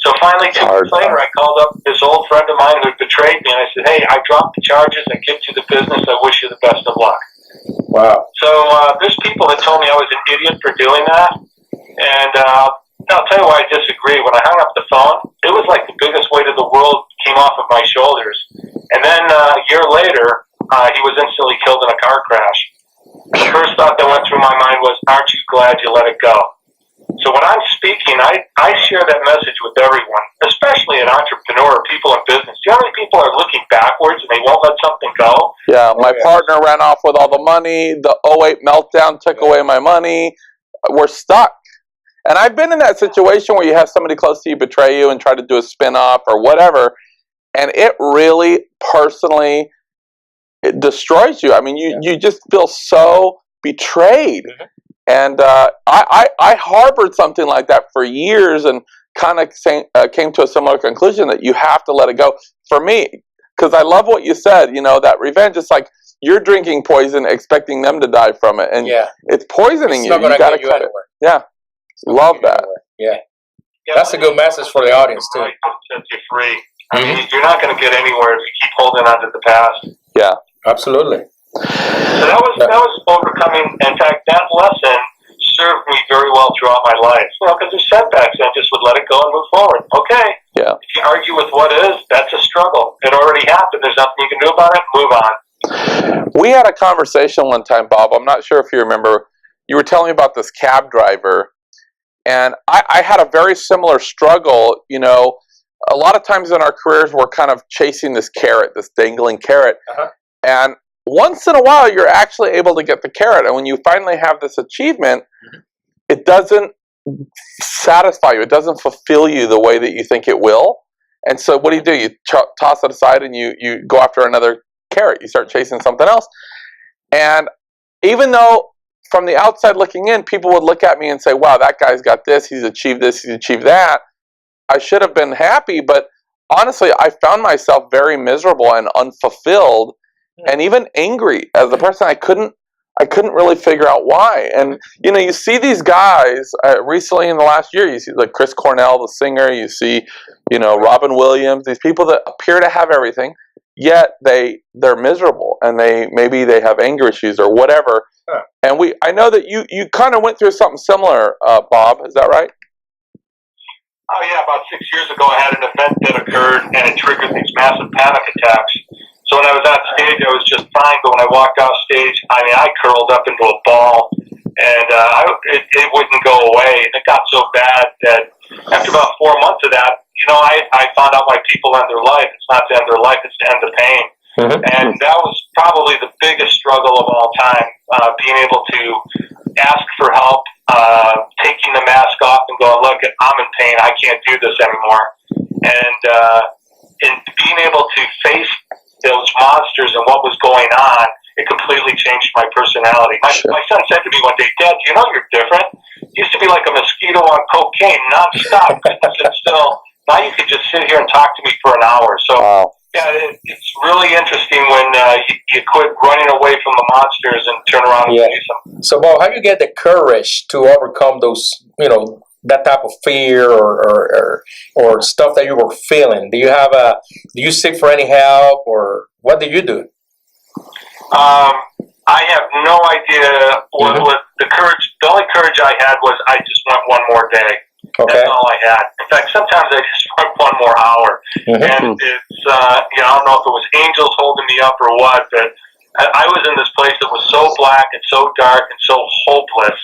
So finally, 2 weeks later, I called up this old friend of mine who had betrayed me, and I said, "Hey, I dropped the charges. I kicked you the business. I wish you the best of luck." Wow. So there's people that told me I was an idiot for doing that, and I'll tell you why I disagree. When I hung up the phone, it was like the biggest weight of the world came off of my shoulders. And then a year later, he was instantly killed in a car crash. The first thought that went through my mind was, aren't you glad you let it go? So when I'm speaking, I share that message with everyone, especially an entrepreneur, people in business. Do you know how many people are looking backwards and they won't let something go? Yeah, my partner ran off with all the money. The '08 meltdown took away my money. We're stuck. And I've been in that situation where you have somebody close to you betray you and try to do a spin-off or whatever, and it really personally destroys you. I mean, you just feel so betrayed. Mm-hmm. And I harbored something like that for years and kind of came to a similar conclusion that you have to let it go. For me, because I love what you said, that revenge is like you're drinking poison expecting them to die from it. And it's poisoning you. You got to cut it. Yeah. Love that. Yeah. That's a good message for the audience, too. Right, set you free. I mean, you're not going to get anywhere if you keep holding on to the past. Yeah. Absolutely. So that was overcoming. In fact, that lesson served me very well throughout my life. Because there's setbacks, and I just would let it go and move forward. Okay. Yeah. If you argue with what is, that's a struggle. It already happened. There's nothing you can do about it. Move on. We had a conversation one time, Bob. I'm not sure if you remember. You were telling me about this cab driver. And I had a very similar struggle. A lot of times in our careers, we're kind of chasing this carrot, this dangling carrot. Uh-huh. And once in a while, you're actually able to get the carrot. And when you finally have this achievement, it doesn't satisfy you. It doesn't fulfill you the way that you think it will. And so what do? You toss it aside and you go after another carrot. You start chasing something else. And even though from the outside looking in, people would look at me and say, wow, that guy's got this, he's achieved that. I should have been happy, but honestly, I found myself very miserable and unfulfilled and even angry as a person. I couldn't really figure out why. And, you know, you see these guys recently in the last year, you see like Chris Cornell, the singer, you see, you know, Robin Williams, these people that appear to have everything, yet they're miserable and maybe they have anger issues or whatever. Huh. And I know that you kind of went through something similar, Bob. Is that right? Oh yeah, about 6 years ago, I had an event that occurred, and it triggered these massive panic attacks. So when I was on stage, I was just fine, but when I walked off stage, I mean, I curled up into a ball, and it wouldn't go away. And it got so bad that after about 4 months of that, you know, I found out why people end their life. It's not to end their life; it's to end the pain. Mm-hmm. And that was probably the biggest struggle of all time, being able to ask for help, taking the mask off and going, look, I'm in pain, I can't do this anymore. And being able to face those monsters and what was going on, it completely changed my personality. My son said to me one day, Dad, you know you're different. You used to be like a mosquito on cocaine, nonstop, couldn't sit still. Now you could just sit here and talk to me for an hour. So, wow. Yeah, it's really interesting when you quit running away from the monsters and turn around and face them. So, Bob, how do you get the courage to overcome those, you know, that type of fear or stuff that you were feeling? Do you seek for any help, or what did you do? I have no idea what the courage. The only courage I had was I just went one more day. Okay. That's all I had. In fact, sometimes I just went one more hour. Mm-hmm. And it's, you know, I don't know if it was angels holding me up or what, but I was in this place that was so black and so dark and so hopeless.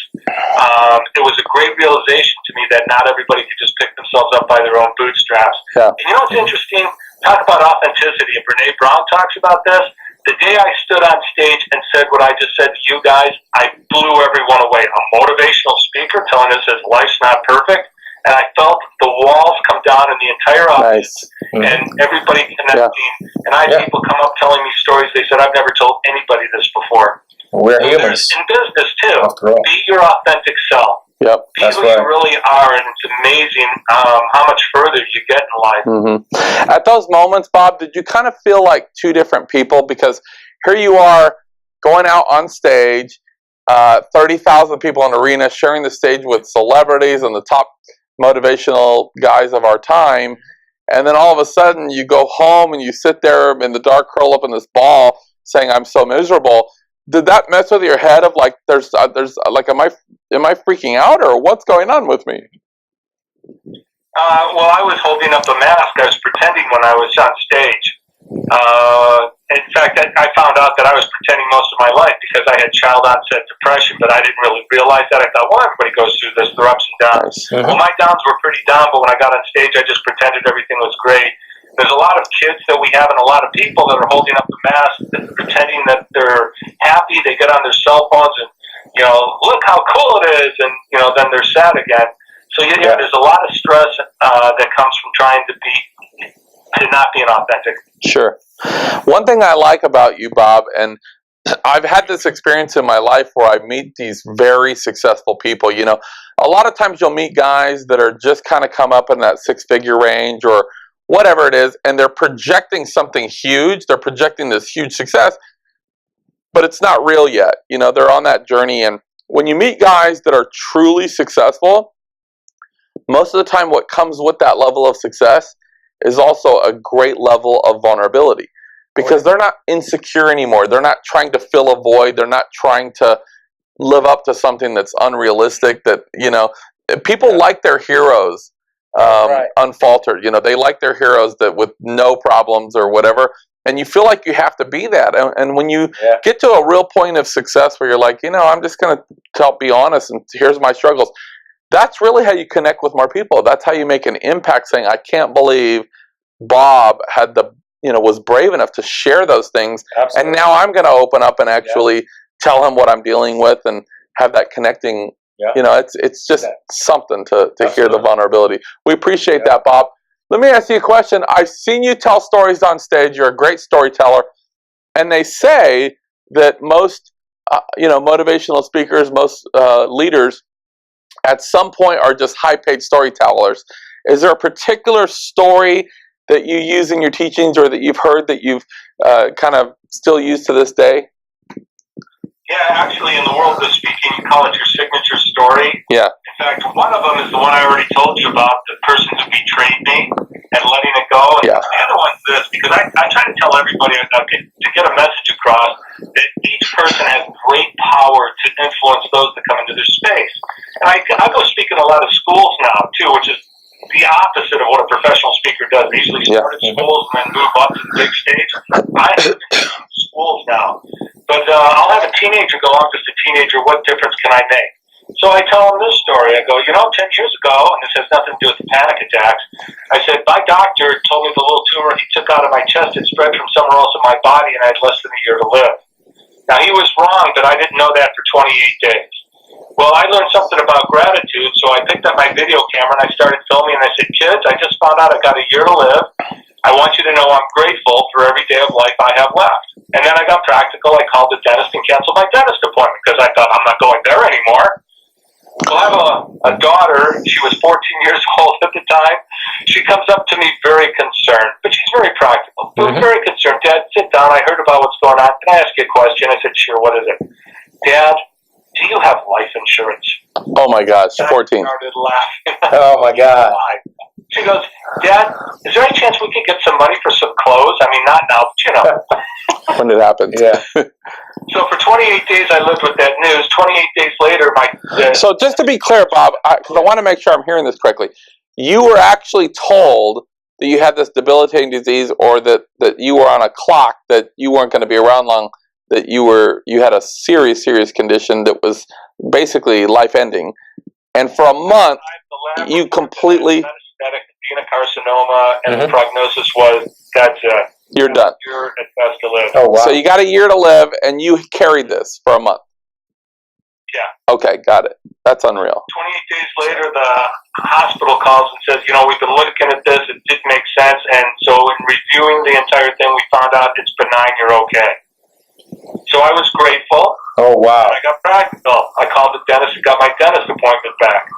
It was a great realization to me that not everybody could just pick themselves up by their own bootstraps. Yeah. And you know what's interesting? Talk about authenticity. And Brene Brown talks about this. The day I stood on stage and said what I just said to you guys, I blew everyone away. A motivational speaker telling us his life's not perfect. And I felt the walls come down in the entire audience, and everybody connecting. And I had people come up telling me stories. They said, I've never told anybody this before. We're humans. In business, too. Be your authentic self. Yep, be who you really are, and it's amazing how much further you get in life. Mm-hmm. At those moments, Bob, did you kind of feel like two different people? Because here you are going out on stage, 30,000 people in an arena, sharing the stage with celebrities and the top motivational guys of our time, and then all of a sudden you go home and you sit there in the dark, curl up in this ball, saying, "I'm so miserable." Did that mess with your head of like, there's like, am I freaking out, or what's going on with me? Well, I was holding up a mask. I was pretending when I was on stage. In fact, I found out that I was pretending most of my life because I had child onset depression, but I didn't really realize that. I thought, well, everybody goes through this, their ups and downs. Mm-hmm. Well, my downs were pretty down, but when I got on stage, I just pretended everything was great. There's a lot of kids that we have and a lot of people that are holding up the mask, pretending that they're happy. They get on their cell phones and, you know, look how cool it is, and, you know, then they're sad again. So, yeah, there's a lot of stress that comes from trying to not being authentic. Sure. One thing I like about you, Bob, and I've had this experience in my life where I meet these very successful people. You know, a lot of times you'll meet guys that are just kind of come up in that six-figure range or whatever it is, and they're projecting something huge. They're projecting this huge success, but it's not real yet. You know, they're on that journey. And when you meet guys that are truly successful, most of the time what comes with that level of success is also a great level of vulnerability, because they're not insecure anymore. They're not trying to fill a void. They're not trying to live up to something that's unrealistic. That, you know, people like their heroes unfaltered. You know, they like their heroes that with no problems or whatever. And you feel like you have to be that. And when you get to a real point of success where you're like, you know, I'm just going to be honest, and here's my struggles. That's really how you connect with more people. That's how you make an impact, saying, I can't believe Bob had was brave enough to share those things. Absolutely. And now I'm going to open up and actually tell him what I'm dealing with and have that connecting. Yeah. You know, it's just something to hear the vulnerability. We appreciate that, Bob. Let me ask you a question. I've seen you tell stories on stage. You're a great storyteller. And they say that most, motivational speakers, most leaders, at some point are just high-paid storytellers. Is there a particular story that you use in your teachings, or that you've heard that you've kind of still use to this day? Yeah, actually, in the world of speaking, you call it your signature story. Yeah. In fact, one of them is the one I already told you about, the person who betrayed me and letting it go. And Yeah. the other one's this, because I try to tell everybody to get a message across that each person has great power to influence those that come into their space. And I go speak in a lot of schools now, too, which is the opposite of what a professional speaker does. They usually start at schools and then move up to the big stage. I live in schools now. But I'll have a teenager go, I'm just a teenager, what difference can I make? So I tell them this story. I go, 10 years ago, and this has nothing to do with the panic attacks, I said, my doctor told me the little tumor he took out of my chest had spread from somewhere else in my body, and I had less than a year to live. Now, he was wrong, but I didn't know that for 28 days. Well, I learned something about gratitude, so I picked up my video camera and I started filming, and I said, kids, I just found out I got a year to live. I want you to know I'm grateful for every day of life I have left. And then I got practical. I called the dentist and canceled my dentist appointment because I thought, I'm not going there anymore. Well, I have a daughter. She was 14 years old at the time. She comes up to me very concerned, but she's very practical. But very concerned. Dad, sit down. I heard about what's going on. Can I ask you a question? I said, sure. What is it? Dad, do you have life insurance? Oh, my gosh. 14. I started laughing. Oh, my God. She goes, Dad, is there any chance we could get some money for some clothes? I mean, not now, but When it happened. Yeah. So for 28 days, I lived with that news. 28 days later, So just to be clear, Bob, because I want to make sure I'm hearing this correctly, you were actually told that you had this debilitating disease, or that you were on a clock, that you weren't going to be around long, that you had a serious condition that was basically life-ending. And for a month, you completely... metastatic adenocarcinoma, and the prognosis was, that's it. You're done. You're at best to live. Oh, wow. So you got a year to live, and you carried this for a month. Yeah. Okay, got it. That's unreal. 28 days later, the hospital calls and says, we've been looking at this, it didn't make sense, and so in reviewing the entire thing, we found out it's benign, you're okay. So I was grateful. Oh, wow. I got practical. I called the dentist and got my dentist appointment back.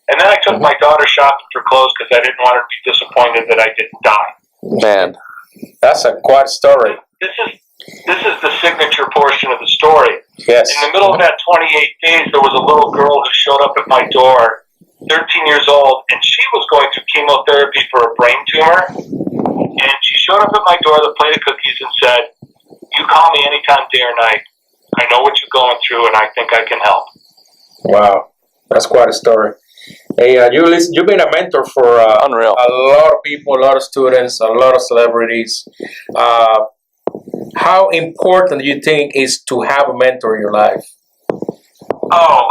And then I took my daughter shopping for clothes because I didn't want her to be disappointed that I didn't die. Man. That's a quite story. This is the signature portion of the story. Yes. In the middle of that 28 days, there was a little girl who showed up at my door, 13 years old, and she was going through chemotherapy for a brain tumor. And she showed up at my door with a plate of cookies and said, you call me anytime, day or night. I know what you're going through, and I think I can help. Wow. That's quite a story. Hey, you've been a mentor for unreal. A lot of people, a lot of students, a lot of celebrities. How important do you think is to have a mentor in your life? Oh,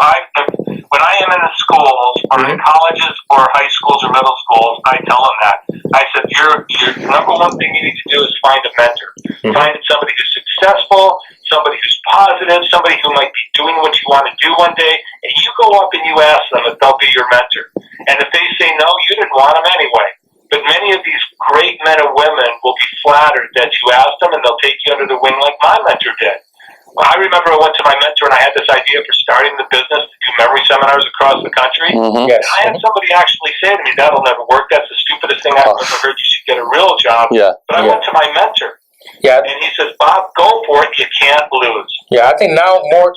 when I am in the schools, or in colleges, or high schools, or middle schools, I tell them that. I said, your number one thing you need to do is find a mentor. Find somebody who's successful, somebody who's positive, somebody who might be doing what you want to do one day, and you go up and you ask them if they'll be your mentor. And if they say no, you didn't want them anyway. But many of these great men and women will be flattered that you asked them, and they'll take you under the wing like my mentor did. Well, I remember I went to my mentor and I had this idea for starting the business to do memory seminars across the country. Yes. And I had somebody actually say to me, that'll never work. That's the stupidest thing I've ever heard. You should get a real job. Yeah. But I went to my mentor. Yeah. And he says, Bob, go for it. You can't lose. Yeah, I think now more...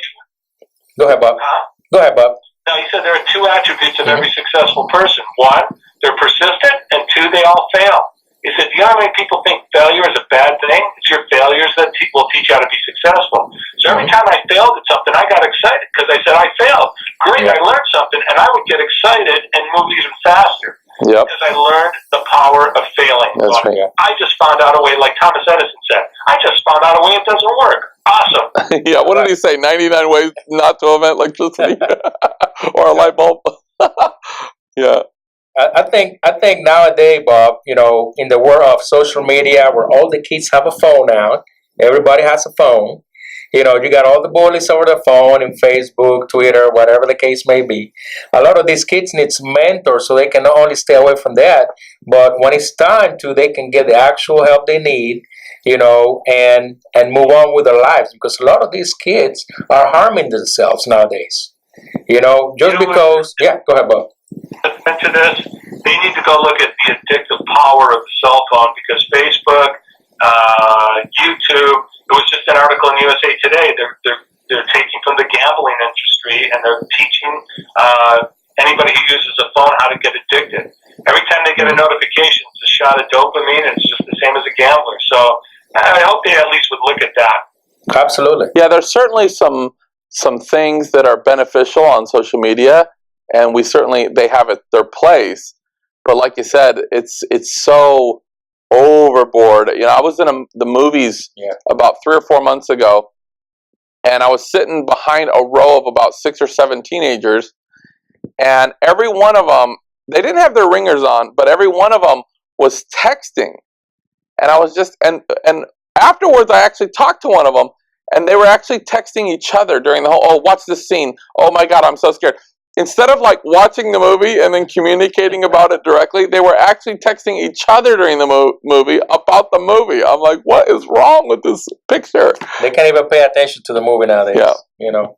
Go ahead, Bob. Go ahead, Bob. Now, he said there are two attributes of every successful person. One, they're persistent, and two, they all fail. He said, do you know how many people think failure is a bad thing? It's your failures that will teach you how to be successful. So every time I failed at something, I got excited because I said, I failed. Great, I learned something, and I would get excited and move even faster. Yep. Because I learned the power of failing. That's right. I just found out a way, like Thomas Edison said, I just found out a way it doesn't work. Awesome. Yeah, what did he say? 99 ways not to invent electricity? Or a light bulb? Yeah. I think nowadays, Bob, in the world of social media where all the kids have a phone now, everybody has a phone, You know, you got all the bullies over the phone and Facebook, Twitter, whatever the case may be. A lot of these kids needs mentors so they can not only stay away from that, but when it's time to, they can get the actual help they need, you know, and move on with their lives, because a lot of these kids are harming themselves nowadays. You know, just because. Yeah, go ahead, Bob. To this, they need to go look at the addictive power of the cell phone, because Facebook, YouTube. It was just an article in USA Today. They're taking from the gambling industry, and they're teaching anybody who uses a phone how to get addicted. Every time they get a notification, it's a shot of dopamine. It's just the same as a gambler. So I hope they at least would look at that. Absolutely. Yeah, there's certainly some things that are beneficial on social media, and they have their place. But like you said, it's so overboard. You know, I was in the movies about 3 or 4 months ago, and I was sitting behind a row of about 6 or 7 teenagers, and every one of them, they didn't have their ringers on, but every one of them was texting. And I was just, and afterwards I actually talked to one of them, and they were actually texting each other during the whole, oh, watch this scene. Oh my God, I'm so scared. Instead of like watching the movie and then communicating about it directly, they were actually texting each other during the movie about the movie. I'm like, what is wrong with this picture? They can't even pay attention to the movie nowadays. Yeah. You know.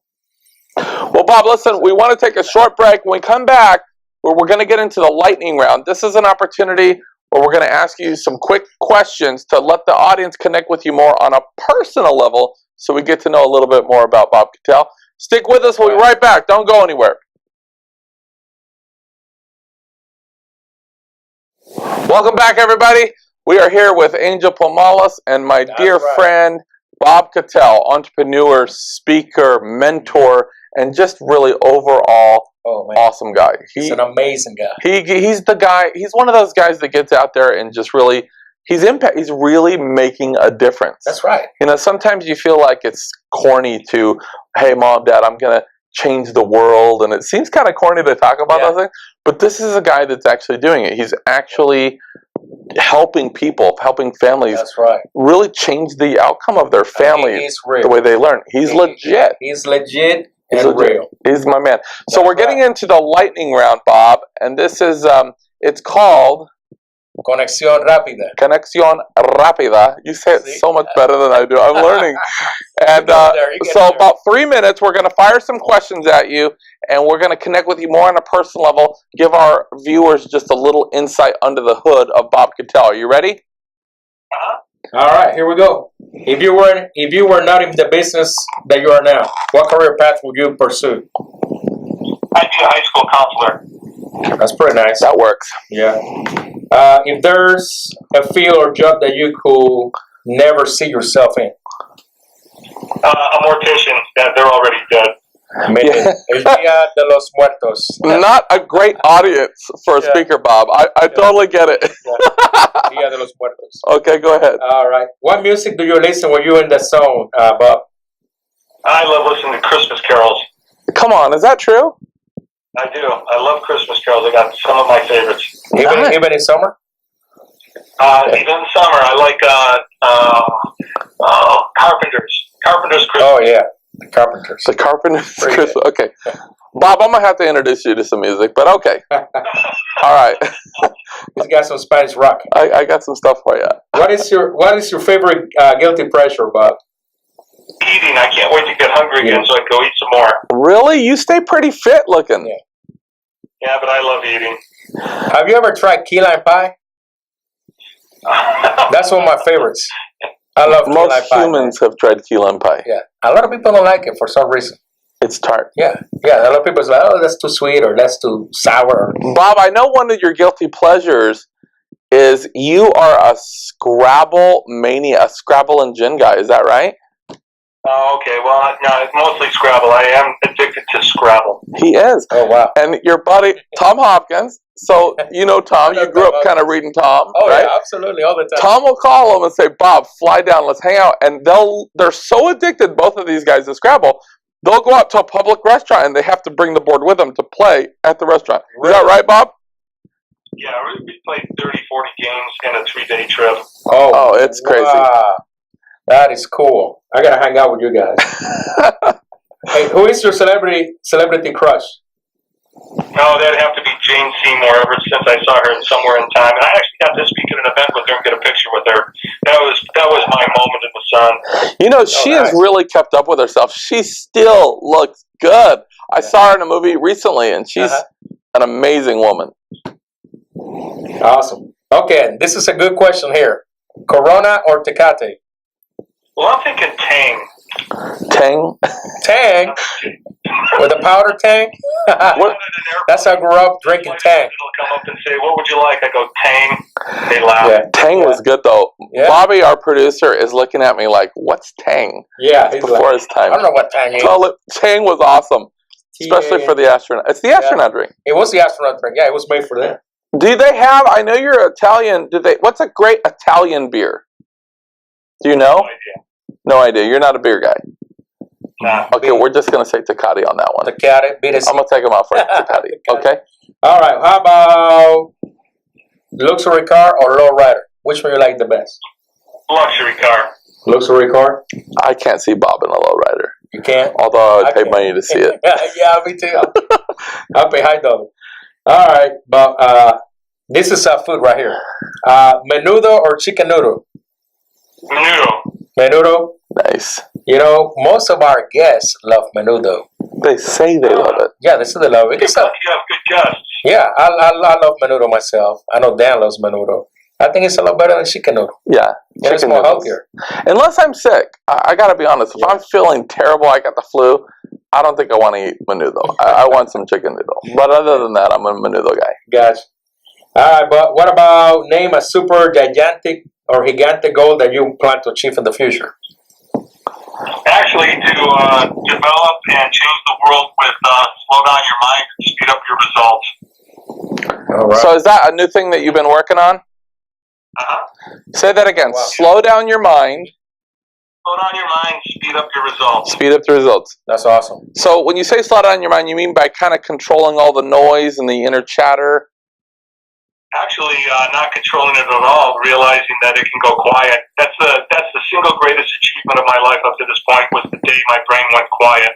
Well, Bob, listen, we want to take a short break. When we come back, we're going to get into the lightning round. This is an opportunity where we're going to ask you some quick questions to let the audience connect with you more on a personal level, so we get to know a little bit more about Bob Kittell. Stick with us. We'll be right back. Don't go anywhere. Welcome back, everybody. We are here with Angel Pomales and my dear friend, Bob Kittell, entrepreneur, speaker, mentor, and just really overall awesome guy. He's an amazing guy. He's the guy. He's one of those guys that gets out there and just really, he's really making a difference. That's right. You know, sometimes you feel like it's corny to, hey, Mom, Dad, I'm going to change the world, and it seems kind of corny to talk about those things, but this is a guy that's actually doing it. He's actually helping people, helping families really change the outcome of their family, the way they learn. He's legit. He's legit and real. He's my man. So we're getting into the lightning round, Bob, and this is, it's called Conexión Rápida. Conexión Rápida. You say it so much better than I do. I'm learning. And so about 3 minutes, we're going to fire some questions at you, and we're going to connect with you more on a personal level, give our viewers just a little insight under the hood of Bob Kittell. Are you ready? All right, here we go. If you were not in the business that you are now, what career path would you pursue? I'd be a high school counselor. That's pretty nice. That works. Yeah. If there's a field or job that you could never see yourself in? A mortician. They're already dead. El Día de los Muertos. Not a great audience for a speaker, Bob. I totally get it. Día de los Muertos. Okay, go ahead. All right. What music do you listen when you're in the zone, Bob? I love listening to Christmas carols. Come on, is that true? I do. I love Christmas carols. I got some of my favorites. Even in summer? Even in summer. I like Carpenters. Carpenters Christmas. Oh, yeah. The Carpenters. The Carpenters Christmas. Okay. Bob, I'm going to have to introduce you to some music, but okay. All right. He's got some Spanish rock. I got some stuff for you. What is your favorite guilty pleasure, Bob? Eating. I can't wait to get hungry again so I can go eat some more. Really? You stay pretty fit looking. Yeah, but I love eating. Have you ever tried key lime pie? That's one of my favorites. I love key lime pie. Most humans have tried key lime pie. Yeah. A lot of people don't like it for some reason. It's tart. Yeah. Yeah. A lot of people say, oh, that's too sweet or that's too sour. Bob, I know one of your guilty pleasures is you are a Scrabble mania, a Scrabble and gin guy. Is that right? Oh, okay. Well, no, it's mostly Scrabble. I am addicted to Scrabble. He is. Oh, wow. And your buddy, Tom Hopkins. So, you know Tom. You grew up kind of reading Tom, right? Yeah, absolutely. All the time. Tom will call him and say, Bob, fly down. Let's hang out. And they're so addicted, both of these guys, to Scrabble, they'll go out to a public restaurant and they have to bring the board with them to play at the restaurant. Is that right, Bob? Yeah, we played 30, 40 games in a 3-day trip. Oh, it's crazy. That is cool. I gotta hang out with you guys. Hey, who is your celebrity crush? No, that'd have to be Jane Seymour. Ever since I saw her somewhere in time, and I actually got to speak at an event with her and get a picture with her. That was my moment in the sun. You know, she has really kept up with herself. She still looks good. I saw her in a movie recently, and she's an amazing woman. Awesome. Okay, this is a good question here. Corona or Tecate? Well, I'm thinking Tang. Tang? Tang? With a powder Tang? That's how I grew up drinking Tang. It'll come up and say, "What would you like?" I go, Tang. They laugh. Yeah. Tang was good, though. Yeah. Bobby, our producer, is looking at me like, what's Tang? Yeah. He's before his time. I don't know what Tang is. Tang was awesome. Especially for the astronaut. It's the astronaut drink. It was the astronaut drink. Yeah, it was made for them. Do they have, I know you're Italian, what's a great Italian beer? Do you know? No idea. No idea. You're not a beer guy. Nah. Okay, we're just going to say Tecate on that one. Tecate, beat us. I'm going to take them out for Tecate. Okay? All right. How about luxury car or low rider? Which one you like the best? Luxury car. Luxury car? I can't see Bob in a low rider. You can't? Although I pay money to see it. Yeah, me too. I'll pay high dollar. All right, but this is food right here. Menudo or chicken noodle? Menudo. Menudo? Nice. You know, most of our guests love menudo. They say they love it. Yeah, they say they love it. You have good guests. Yeah, I love menudo myself. I know Dan loves menudo. I think it's a lot better than chicken noodle. Yeah. And it's more healthier. Unless I'm sick. I got to be honest. If I'm feeling terrible, I got the flu, I don't think I want to eat menudo. I want some chicken noodle. But other than that, I'm a menudo guy. Gotcha. All right, but what about name a super gigantic or gigante goal that you plan to achieve in the future? Actually, to develop and change the world with slow down your mind and speed up your results. All right. So is that a new thing that you've been working on? Say that again. Wow. Slow down your mind. Slow down your mind, speed up your results. Speed up the results. That's awesome. So when you say slow down your mind, you mean by kind of controlling all the noise and the inner chatter? Actually, not controlling it at all, realizing that it can go quiet. That's the single greatest achievement of my life up to this point was the day my brain went quiet.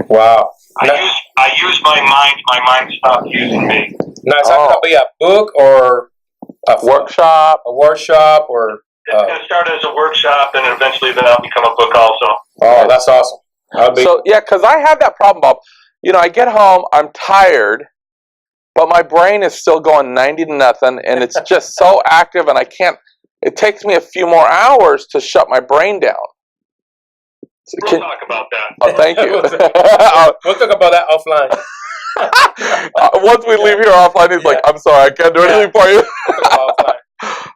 Wow. I used my mind. My mind stopped using me. Now, is that going to be a book or a workshop? A workshop or... It's going to start as a workshop, and eventually then I'll become a book also. Oh, that's awesome. So, yeah, because I have that problem, Bob. You know, I get home, I'm tired, but my brain is still going 90 to nothing, and it's just so active, and I can't... It takes me a few more hours to shut my brain down. So we'll talk about that. Oh, thank you. We'll talk about that offline. Once we leave here offline, he's like, I'm sorry, I can't do anything for you.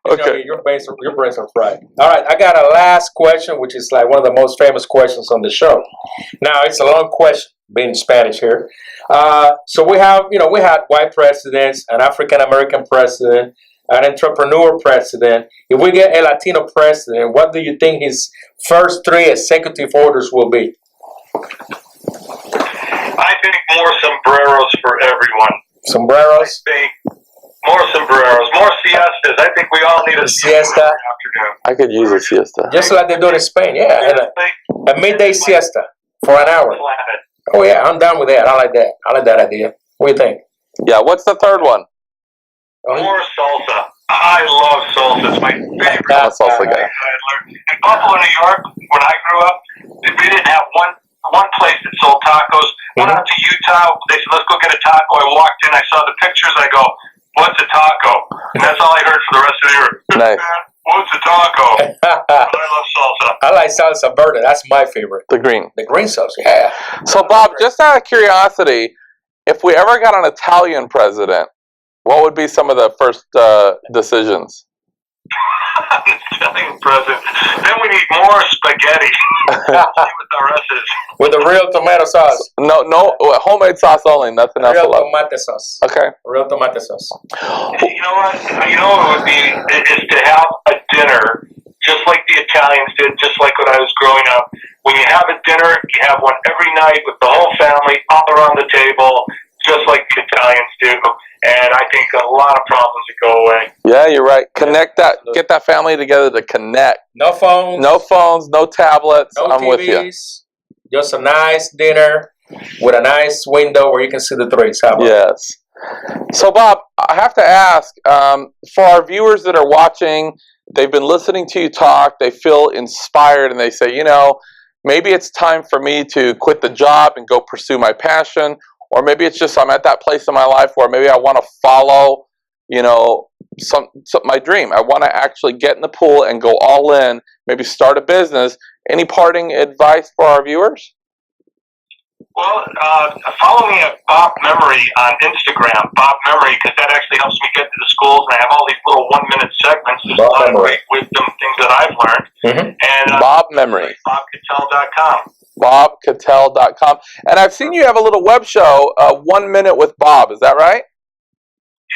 Okay. Your brains are fried. All right, I got a last question, which is like one of the most famous questions on the show. Now, it's a long question, being Spanish here. So we had white presidents, an African-American president, an entrepreneur president. If we get a Latino president, what do you think his first 3 executive orders will be? I think more sombreros for everyone. Sombreros? I think more sombreros, more siestas. I think we all need a siesta afternoon. I could use a siesta. Just like they do in Spain, yeah. A midday siesta for an hour. Oh, yeah, I'm down with that. I like that. I like that idea. What do you think? Yeah, what's the third one? More salsa. I love salsa. It's my favorite. I'm a salsa guy. In Buffalo, New York, when I grew up, we didn't have one place that sold tacos. Went out to Utah. They said, let's go get a taco. I walked in. I saw the pictures. I go, what's a taco? And that's all I heard for the rest of the year. Nice. What's a taco? But I love salsa. I like salsa verde. That's my favorite. The green. The green salsa, yeah. So, Bob, just out of curiosity, if we ever got an Italian president, what would be some of the first decisions? Italian president. Then we need more spaghetti. With the rest is. With the real tomato sauce. No, homemade sauce only. Nothing else. Real tomato sauce. Okay. Real tomato sauce. You know what? You know what it would be is to have a dinner just like the Italians did, just like when I was growing up. When you have a dinner, you have one every night with the whole family all around the table, just like the Italians. Italians do, and I think a lot of problems would go away. Yeah, you're right. Connect that. Get that family together to connect. No phones. No phones. No tablets. No I'm TVs. with you. Just a nice dinner with a nice window where you can see the trees. How about Yes. So, Bob, I have to ask, for our viewers that are watching, they've been listening to you talk, they feel inspired, and they say, you know, maybe it's time for me to quit the job and go pursue my passion, or maybe it's just I'm at that place in my life where maybe I want to follow, you know, my dream. I want to actually get in the pool and go all in, maybe start a business. Any parting advice for our viewers? Well, follow me at Bob Memory on Instagram, Bob Memory, because that actually helps me get to the schools, and I have all these little 1-minute segments. There's a lot of great wisdom things that I've learned. And Bob Memory. BobKittell.com. BobKittell.com. And I've seen you have a little web show, 1 Minute with Bob. Is that right?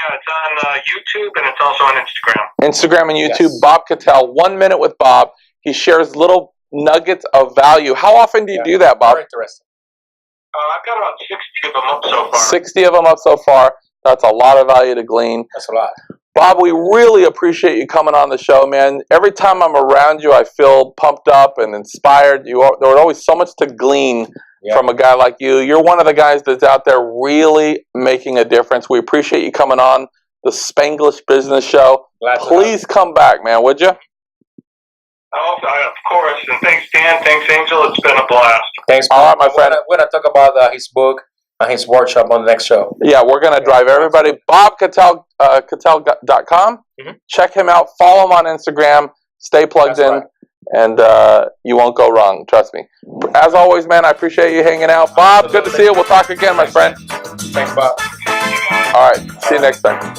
Yeah, it's on YouTube, and it's also on Instagram. Instagram and YouTube, Yes. Bob Kittell, 1 Minute with Bob. He shares little nuggets of value. How often do you do that, Bob? Very interesting. I've got about 60 of them up so far. 60 of them up so far. That's a lot of value to glean. That's a lot. Bob, we really appreciate you coming on the show, man. Every time I'm around you, I feel pumped up and inspired. There's always so much to glean from a guy like you. You're one of the guys that's out there really making a difference. We appreciate you coming on the Spanglish Business Show. Please come back, man, would you? Oh, of course. And thanks, Dan. Thanks, Angel. It's been a blast. Thanks, All right, my friend. We're going to talk about his book and his workshop on the next show. Yeah, we're going to drive everybody. Bob Kittell, Kittell.com. Check him out. Follow him on Instagram. Stay plugged in. Right. And you won't go wrong. Trust me. As always, man, I appreciate you hanging out. Bob, good to see you. We'll talk again, my friend. Thanks, Bob. All right. See you next time.